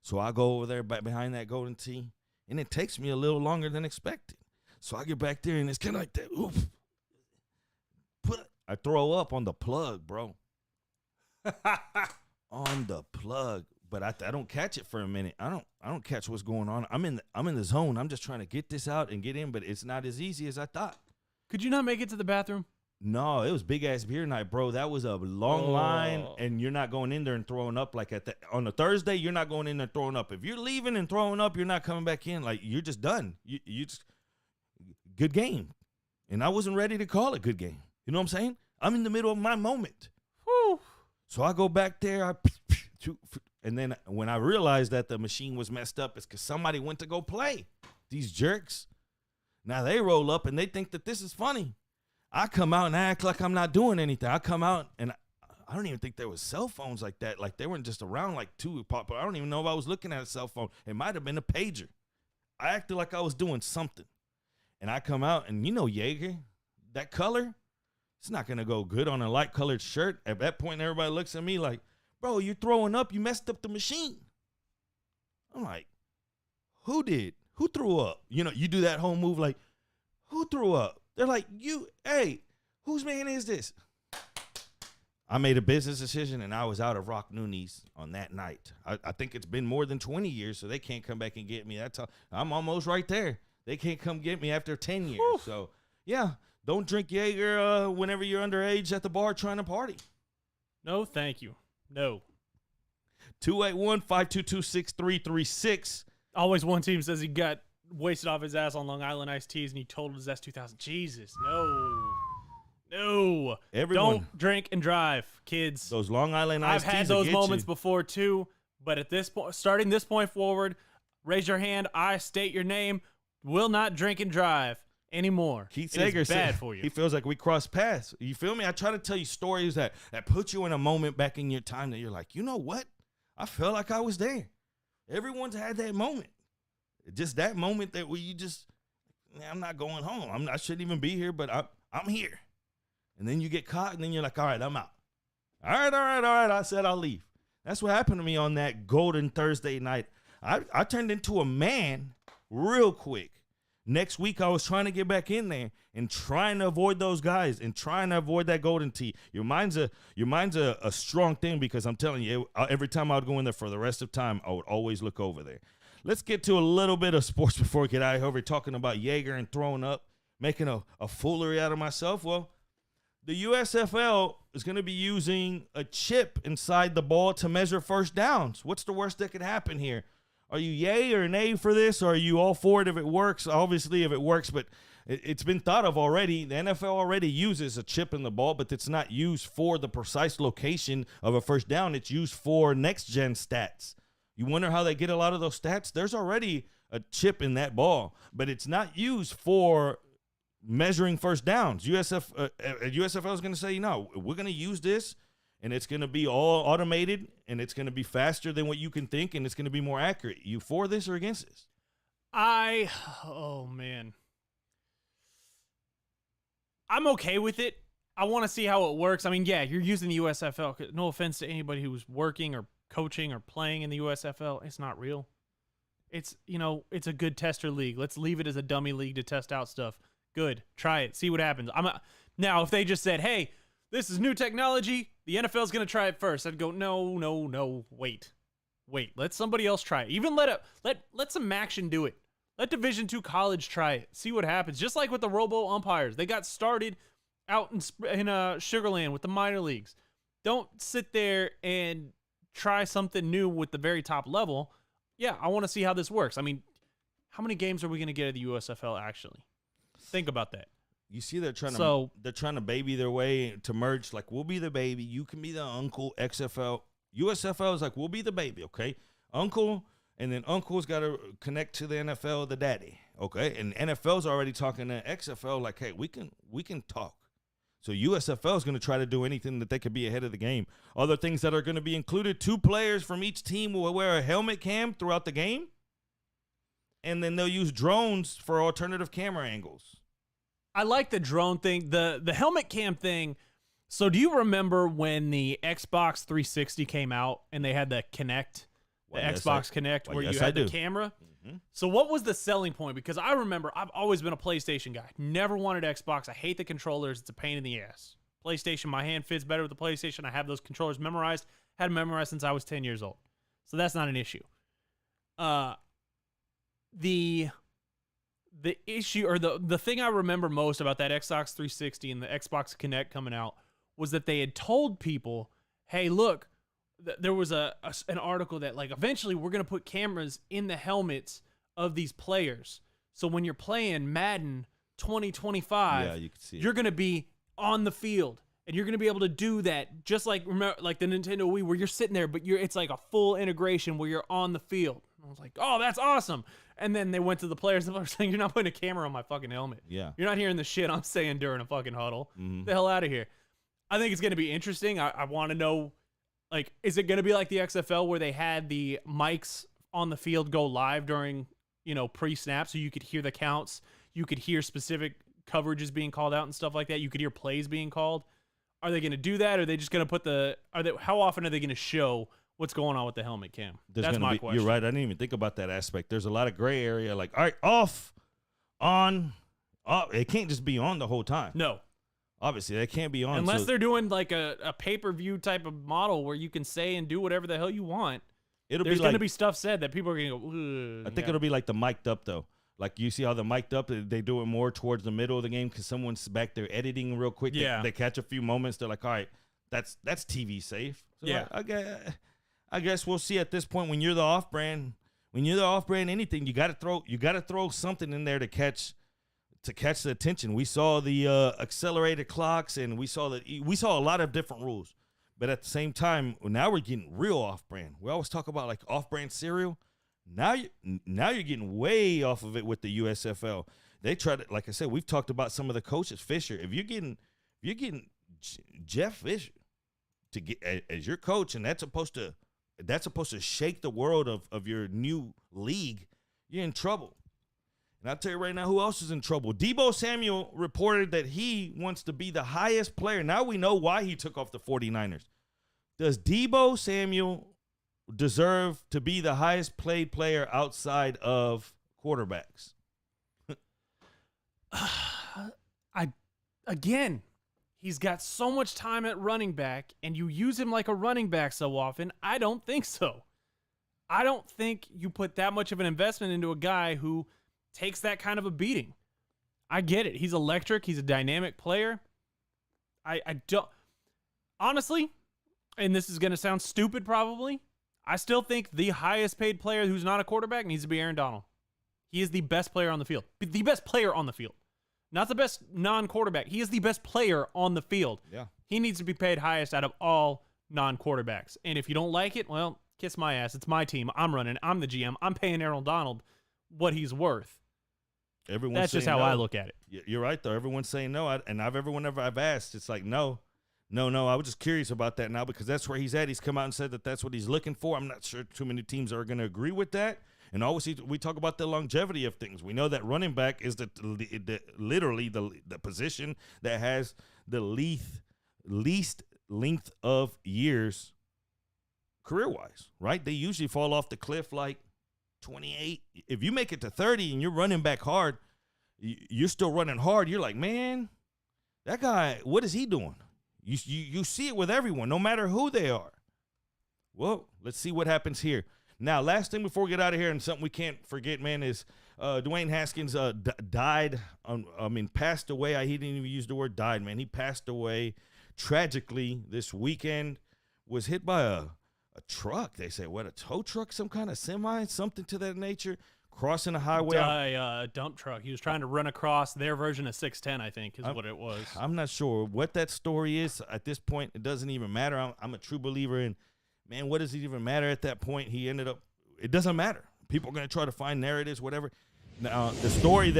So I go over there back behind that Golden Tee, and it takes me a little longer than expected. So I get back there, and it's kind of like that. Oof. I throw up on the plug, bro. On the plug. But I don't catch it for a minute. I don't catch what's going on. I'm in the zone. I'm just trying to get this out and get in, but it's not as easy as I thought. Could you not make it to the bathroom? No, it was big ass beer night, bro. That was a long line, and you're not going in there and throwing up like on a Thursday. You're not going in there throwing up. If you're leaving and throwing up, you're not coming back in. Like, you're just done. You just good game, and I wasn't ready to call it good game. You know what I'm saying? I'm in the middle of my moment. Whew. So I go back there, and then when I realized that the machine was messed up, it's because somebody went to go play. These jerks. Now they roll up and they think that this is funny. I come out and act like I'm not doing anything. I come out and I don't even think there was cell phones like that. Like, they weren't just around like 2 pop. I don't even know if I was looking at a cell phone. It might have been a pager. I acted like I was doing something. And I come out and, you know, Jaeger, that color, it's not going to go good on a light colored shirt. At that point, everybody looks at me like, bro, you're throwing up. You messed up the machine. I'm like, who did? Who threw up? You know, you do that whole move like, who threw up? They're like, hey, whose man is this? I made a business decision, and I was out of Rock Noonies on that night. I think it's been more than 20 years, so they can't come back and get me. I'm almost right there. They can't come get me after 10 years. Whew. So, yeah, don't drink Jaeger whenever you're underage at the bar trying to party. No, thank you. No. 281-522-6336. Always one team says he got wasted off his ass on Long Island iced teas and he totaled his S2000. Jesus, no. Everyone, don't drink and drive, kids. Those Long Island iced teas. I've had those moments before too, but at this point, starting this point forward, raise your hand. I state your name. Will not drink and drive anymore. Keith Sager said for you. He feels like we crossed paths. You feel me? I try to tell you stories that put you in a moment back in your time that you're like, you know what? I felt like I was there. Everyone's had that moment. Just that moment that where you just, I'm not going home. I shouldn't even be here, but I'm here. And then you get caught, and then you're like, all right, I'm out. All right. I said I'll leave. That's what happened to me on that Golden Thursday night. I turned into a man real quick. Next week, I was trying to get back in there and trying to avoid those guys and trying to avoid that golden tee. Your mind's a strong thing, because I'm telling you, every time I would go in there for the rest of time, I would always look over there. Let's get to a little bit of sports before we get out of here. We're talking about Jaeger and throwing up, making a foolery out of myself. Well, the USFL is going to be using a chip inside the ball to measure first downs. What's the worst that could happen here? Are you yay or nay for this, or are you all for it if it works? Obviously, if it works, but it's been thought of already. The NFL already uses a chip in the ball, but it's not used for the precise location of a first down. It's used for next-gen stats. You wonder how they get a lot of those stats? There's already a chip in that ball, but it's not used for measuring first downs. USFL is going to say, no, we're going to use this, and it's going to be all automated, and it's going to be faster than what you can think, and it's going to be more accurate. You for this or against this? Oh, man. I'm okay with it. I want to see how it works. I mean, yeah, you're using the USFL. No offense to anybody who's working or coaching or playing in the USFL. It's not real. It's a good tester league. Let's leave it as a dummy league to test out stuff. Good. Try it. See what happens. Now, if they just said, hey, this is new technology, the NFL's going to try it first, I'd go, no, wait. Let somebody else try it. Even let some action do it. Let Division II college try it. See what happens. Just like with the robo umpires. They got started out in Sugarland with the minor leagues. Don't sit there and try something new with the very top level. Yeah, I want to see how this works. I mean, how many games are we going to get at the USFL actually? Think about that. You see, they're trying to baby their way to merge. Like, we'll be the baby, you can be the uncle. XFL, USFL is like, we'll be the baby, okay? Uncle, and then uncle's got to connect to the NFL, the daddy, okay? And NFL's already talking to XFL, like, hey, we can talk. So USFL is going to try to do anything that they could be ahead of the game. Other things that are going to be included: 2 players from each team will wear a helmet cam throughout the game, and then they'll use drones for alternative camera angles. I like the drone thing, the helmet cam thing. So do you remember when the Xbox 360 came out and they had the Kinect, Xbox Kinect, where you had the camera? Mm-hmm. So what was the selling point? Because I remember I've always been a PlayStation guy. Never wanted Xbox. I hate the controllers. It's a pain in the ass. PlayStation, my hand fits better with the PlayStation. I have those controllers memorized. Had them memorized since I was 10 years old. So that's not an issue. The issue, or the thing I remember most about that Xbox 360 and the Xbox Kinect coming out, was that they had told people, hey, look, there was an article that, like, eventually we're going to put cameras in the helmets of these players. So when you're playing Madden 2025, yeah, you can see you're going to be on the field. And you're going to be able to do that just like the Nintendo Wii, where you're sitting there, but it's like a full integration where you're on the field. And I was like, oh, that's awesome. And then they went to the players and they were saying, you're not putting a camera on my fucking helmet. Yeah. You're not hearing the shit I'm saying during a fucking huddle. Mm-hmm. Get the hell out of here. I think it's going to be interesting. I want to know, like, is it going to be like the XFL where they had the mics on the field go live during, pre-snap, so you could hear the counts, you could hear specific coverages being called out and stuff like that, you could hear plays being called? Are they going to do that? Or are they just going to put how often are they going to show what's going on with the helmet cam? That's my question. You're right. I didn't even think about that aspect. There's a lot of gray area. Like, all right, off, on, off. It can't just be on the whole time. No. Obviously, they can't be on. Unless they're doing like a pay-per-view type of model where you can say and do whatever the hell you want. There's going to be stuff said that people are going to go, I think it'll be like the mic'd up, though. Like, you see how the mic'd up, they do it more towards the middle of the game because someone's back there editing real quick. Yeah. They catch a few moments. They're like, all right, that's TV safe. So yeah. I guess we'll see at this point when you're the off-brand. When you're the off-brand anything, you got to throw something in there to catch the attention. We saw the accelerated clocks, and we saw a lot of different rules. But at the same time, now we're getting real off-brand. We always talk about like off-brand cereal. Now you're getting way off of it with the USFL. They try to, like I said, we've talked about some of the coaches. Fisher, if you're getting Jeff Fisher to get as your coach, and that's supposed to shake the world of your new league, you're in trouble. And I'll tell you right now, who else is in trouble? Deebo Samuel reported that he wants to be the highest player. Now we know why he took off the 49ers. Does Deebo Samuel deserve to be the highest paid player outside of quarterbacks? I again, he's got so much time at running back, and you use him like a running back so often. I don't think so. I don't think you put that much of an investment into a guy who takes that kind of a beating. I get it. He's electric. He's a dynamic player. I don't honestly, and this is going to sound stupid probably, I still think the highest paid player who's not a quarterback needs to be Aaron Donald. He is the best player on the field. The best player on the field. Not the best non-quarterback. He is the best player on the field. Yeah. He needs to be paid highest out of all non-quarterbacks. And if you don't like it, well, kiss my ass. It's my team. I'm running. I'm the GM. I'm paying Aaron Donald what he's worth. That's just how I look at it. You're right, though. Everyone's saying no. Whenever I've asked, it's like, no. I was just curious about that now because that's where he's at. He's come out and said that that's what he's looking for. I'm not sure too many teams are going to agree with that. And always we talk about the longevity of things. We know that running back is literally the position that has the least length of years career-wise, right? They usually fall off the cliff like 28. If you make it to 30 and you're running back hard, you're still running hard. You're like, man, that guy, what is he doing? You see it with everyone, no matter who they are. Well, let's see what happens here. Now, last thing before we get out of here, and something we can't forget, man, is Dwayne Haskins died. Passed away. He didn't even use the word died, man. He passed away tragically this weekend. Was hit by a truck. They say, what, a tow truck, some kind of semi, something to that nature, crossing a highway. A dump truck. He was trying to run across their version of 610, I think, is what it was. I'm not sure what that story is at this point. It doesn't even matter. I'm a true believer in, man, what does it even matter at that point? He ended up, it doesn't matter. People are going to try to find narratives, whatever. Now, the story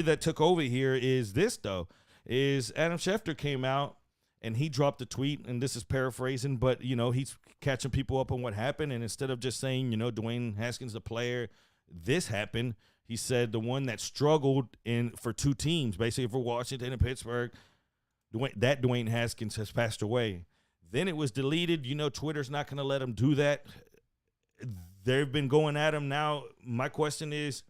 that took over here is this, though, is Adam Schefter came out and he dropped a tweet, and this is paraphrasing, but, he's catching people up on what happened. And instead of just saying, Dwayne Haskins, the player, this happened, he said the one that struggled for two teams, basically for Washington and Pittsburgh, Dwayne Haskins has passed away. Then it was deleted. Twitter's not going to let him do that. They've been going at him now. My question is,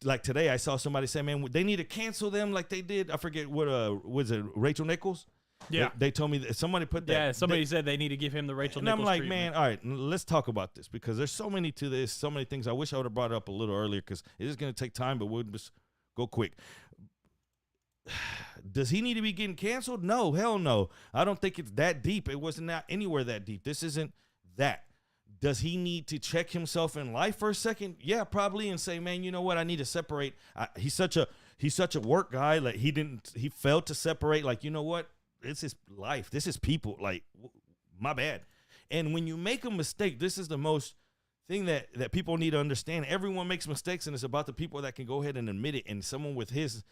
like today, I saw somebody say, man, they need to cancel them like they did. I forget what, was it Rachel Nichols? Yeah. They told me that somebody put that. Yeah, somebody said they need to give him the Rachel Nichols And I'm like, treatment. man, all right, let's talk about this because there's so many to this, so many things. I wish I would have brought it up a little earlier because it is going to take time, but we'll just go quick. Does he need to be getting canceled? No, hell no. I don't think it's that deep. It wasn't anywhere that deep. This isn't that. Does he need to check himself in life for a second? Yeah, probably, and say, man, you know what? I need to separate. He's such a work guy. Like he failed to separate. Like, you know what? This is life. This is people. Like, my bad. And when you make a mistake, this is the most thing that people need to understand. Everyone makes mistakes, and it's about the people that can go ahead and admit it. And someone with his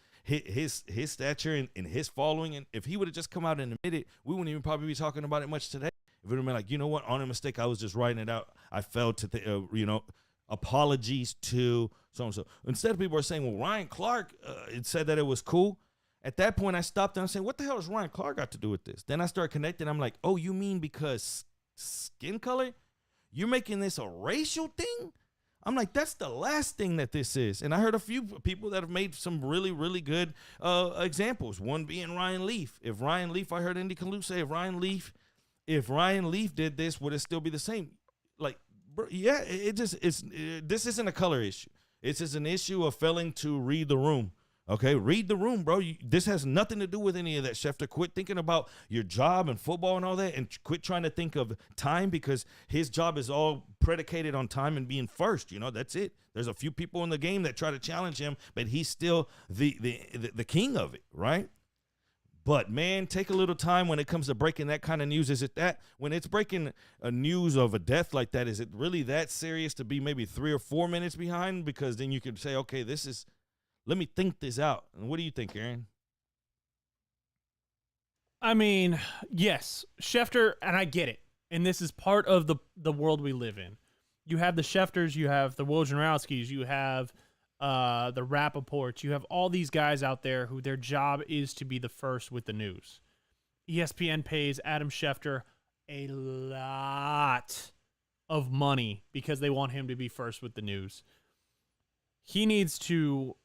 stature and his following, and if he would have just come out and admit it, we wouldn't even probably be talking about it much today. If it would have been like, you know what, on a mistake, I was just writing it out. I failed to, apologies to so-and-so. Instead, people are saying, well, Ryan Clark it said that it was cool. At that point, I stopped and I said, what the hell has Ryan Clark got to do with this? Then I started connecting. I'm like, oh, you mean because skin color? You're making this a racial thing? I'm like, that's the last thing that this is. And I heard a few people that have made some really, really good examples. One being Ryan Leaf. If Ryan Leaf, I heard Andy Kalu say, if Ryan Leaf did this, would it still be the same? Like, bro, yeah, this isn't a color issue. It's just an issue of failing to read the room. Okay, read the room, bro. This has nothing to do with any of that, Schefter. Quit thinking about your job and football and all that, and quit trying to think of time because his job is all predicated on time and being first. That's it. There's a few people in the game that try to challenge him, but he's still the king of it, right? But, man, take a little time when it comes to breaking that kind of news. Is it that when it's breaking a news of a death like that, is it really that serious to be maybe 3 or 4 minutes behind? Because then you could say, okay, let me think this out. And what do you think, Aaron? I mean, yes, Schefter, and I get it. And this is part of the world we live in. You have the Schefters, you have the Wojnarowskis, you have the Rappaports, you have all these guys out there who their job is to be the first with the news. ESPN pays Adam Schefter a lot of money because they want him to be first with the news. He needs to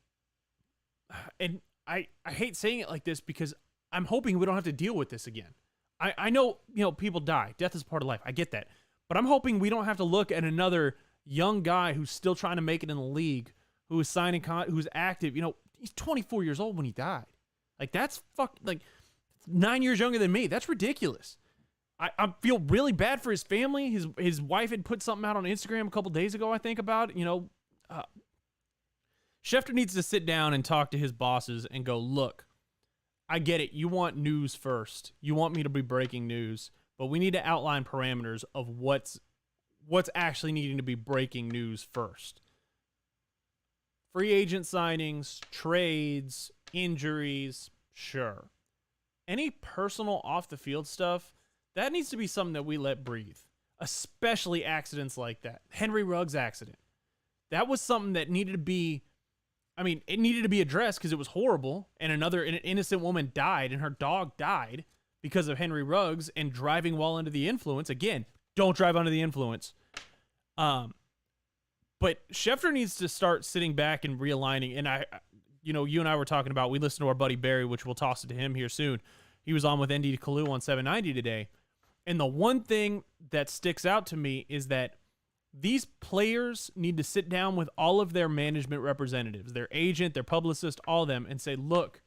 and I hate saying it like this because I'm hoping we don't have to deal with this again. I know, people die. Death is part of life. I get that. But I'm hoping we don't have to look at another young guy who's still trying to make it in the league, who is signing, who's active. He's 24 years old when he died. Like, that's 9 years younger than me. That's ridiculous. I feel really bad for his family. His wife had put something out on Instagram a couple days ago, I think, about, Schefter needs to sit down and talk to his bosses and go, look, I get it. You want news first. You want me to be breaking news, but we need to outline parameters of what's actually needing to be breaking news first. Free agent signings, trades, injuries, sure. Any personal off the field stuff, that needs to be something that we let breathe, especially accidents like that. Henry Ruggs accident. That was something that needed to be, it needed to be addressed because it was horrible, and an innocent woman died, and her dog died because of Henry Ruggs and driving while under the influence. Again, don't drive under the influence. But Schefter needs to start sitting back and realigning. And you and I were talking about, we listened to our buddy Barry, which we'll toss it to him here soon. He was on with ND Kalu on 790 today. And the one thing that sticks out to me is that these players need to sit down with all of their management representatives, their agent, their publicist, all of them, and say, look,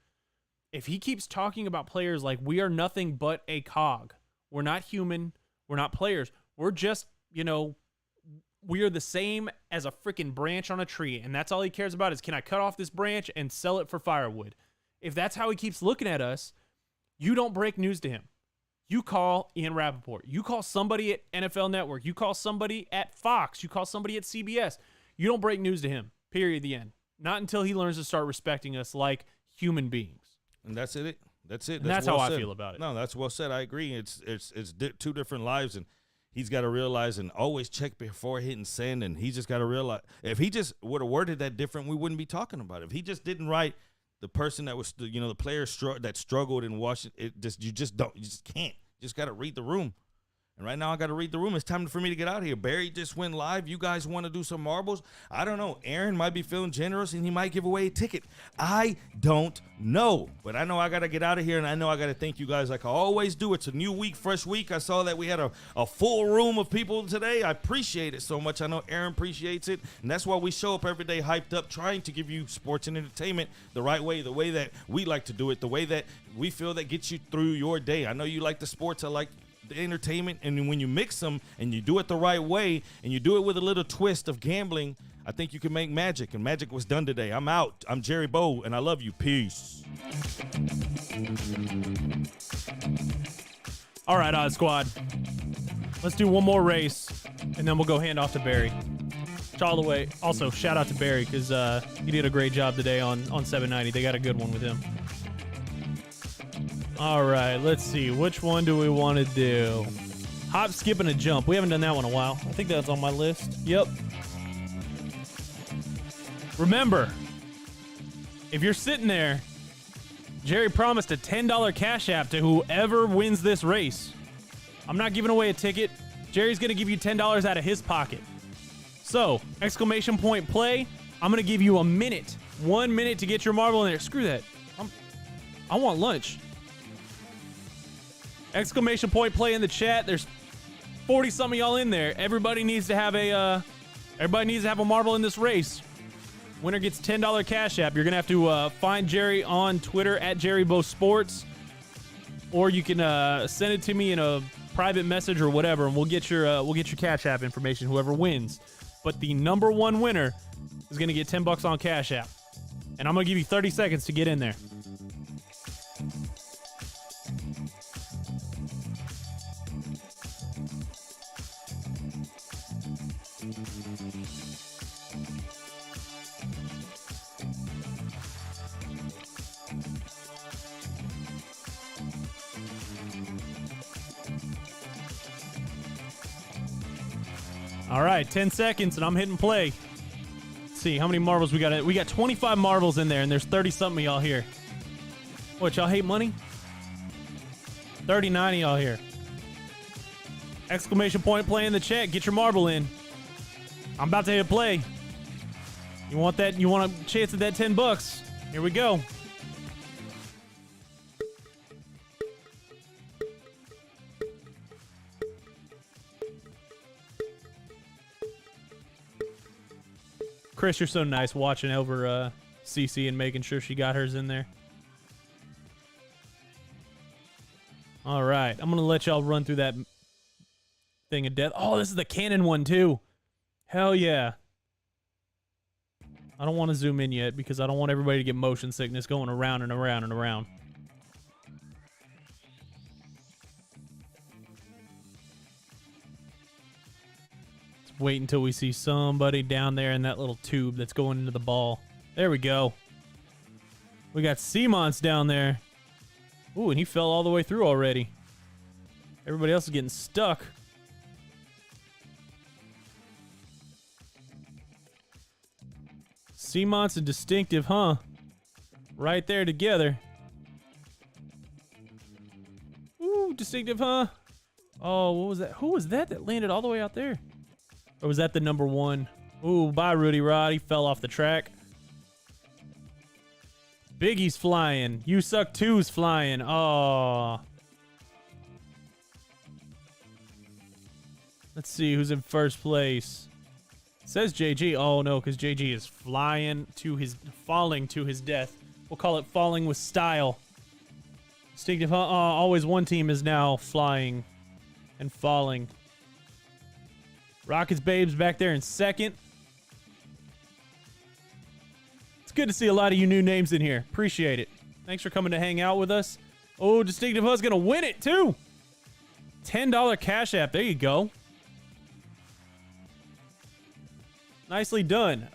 if he keeps talking about players like we are nothing but a cog, we're not human, we're not players, we're just, we are the same as a freaking branch on a tree, and that's all he cares about is, can I cut off this branch and sell it for firewood? If that's how he keeps looking at us, you don't break news to him. You call Ian Rappaport. You call somebody at NFL Network. You call somebody at Fox. You call somebody at CBS. You don't break news to him, period, the end. Not until he learns to start respecting us like human beings. And that's it. That's it. That's well how said. I feel about it. No, that's well said. I agree. It's two different lives, and he's got to realize and always check before hitting send. And he just got to realize, if he just would have worded that different, we wouldn't be talking about it. If he just didn't write the person that was, the player that struggled in Washington, you just can't. You just got to read the room. And right now I got to read the room. It's time for me to get out of here. Barry just went live. You guys want to do some marbles? I don't know. Aaron might be feeling generous and he might give away a ticket. I don't know. But I know I got to get out of here, and I know I got to thank you guys like I always do. It's a new week, fresh week. I saw that we had a full room of people today. I appreciate it so much. I know Aaron appreciates it. And that's why we show up every day hyped up, trying to give you sports and entertainment the right way, the way that we like to do it, the way that we feel that gets you through your day. I know you like the sports. I like the entertainment, and when you mix them and you do it the right way and you do it with a little twist of gambling, I think you can make magic, and magic was done today. I'm out. I'm Jerry Bow, and I love you. Peace. All right, Odd Squad. Let's do one more race, and then we'll go hand off to Barry. All the way. Also, shout out to Barry because he did a great job today on 790. They got a good one with him. All right, let's see. Which one do we want to do? Hop, skip, and a jump. We haven't done that one in a while. I think that's on my list. Yep. Remember, if you're sitting there, Jerry promised a $10 cash app to whoever wins this race. I'm not giving away a ticket. Jerry's going to give you $10 out of his pocket. So, exclamation point play. I'm going to give you a minute. 1 minute to get your marble in there. Screw that. I want lunch. Exclamation point play in the chat. There's 40-some of y'all in there. Everybody needs to have a marble in this race. Winner gets $10 cash app. You're gonna have to find Jerry on Twitter at JerryBoSports, or you can send it to me in a private message or whatever, and we'll get your cash app information. Whoever wins, but the number one winner is gonna get $10 on cash app, and I'm gonna give you 30 seconds to get in there. All right, 10 seconds, and I'm hitting play. Let's see how many marbles we got. We got 25 marbles in there, and there's 30-something of y'all here. What, y'all hate money? 39 of y'all here. Exclamation point play in the chat. Get your marble in. I'm about to hit play. You want that? You want a chance at that $10? Here we go. Chris, you're so nice watching over CC and making sure she got hers in there. All right. I'm going to let y'all run through that thing of death. Oh, this is the cannon one, too. Hell yeah. I don't want to zoom in yet because I don't want everybody to get motion sickness going around and around and around. Let's wait until we see somebody down there in that little tube that's going into the ball. There we go. We got Seamonts down there. Ooh, and he fell all the way through already. Everybody else is getting stuck. Seamonts and Distinctive, huh? Right there together. Ooh, Distinctive, huh? Oh, what was that? Who was that landed all the way out there? Or was that the number one? Ooh, bye, Rudy Rod. He fell off the track. Biggie's flying. You Suck 2's flying. Oh. Let's see who's in first place. It says JG. Oh no, because JG is falling to his death. We'll call it falling with style. Distinctive. Always one team is now flying and falling. Rockets Babes back there in second. It's good to see a lot of you new names in here. Appreciate it. Thanks for coming to hang out with us. Oh, Distinctive Hu's gonna win it too. $10 Cash App. There you go. Nicely done.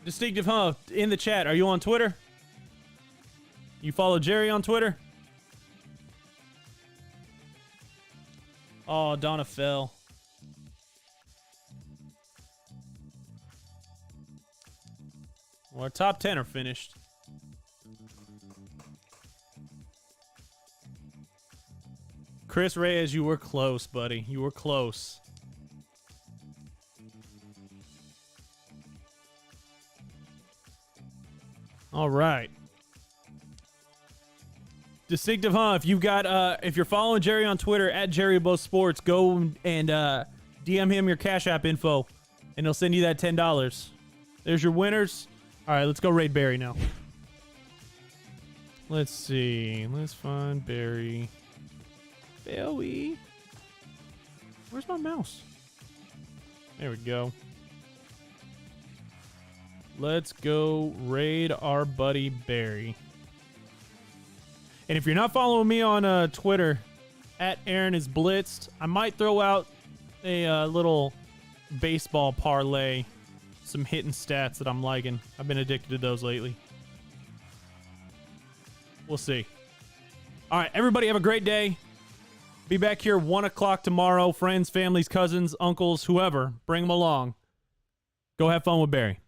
Distinctive Huh in the chat. Are you on Twitter? You follow Jerry on Twitter? Oh, Donna fell. Well, our top 10 are finished. Chris Reyes, you were close, buddy. You were close. All right. Distinctive Huh, if you're following Jerry on Twitter at JerryBoSports, go and DM him your Cash App info, and he'll send you that $10. There's your winners. All right, let's go raid Barry now. Let's see. Let's find Barry. Barry. Where's my mouse? There we go. Let's go raid our buddy Barry. And if you're not following me on Twitter, at Aaron is Blitzed, I might throw out a little baseball parlay, some hitting stats that I'm liking. I've been addicted to those lately. We'll see. All right, everybody have a great day. Be back here 1 o'clock tomorrow. Friends, families, cousins, uncles, whoever. Bring them along. Go have fun with Barry.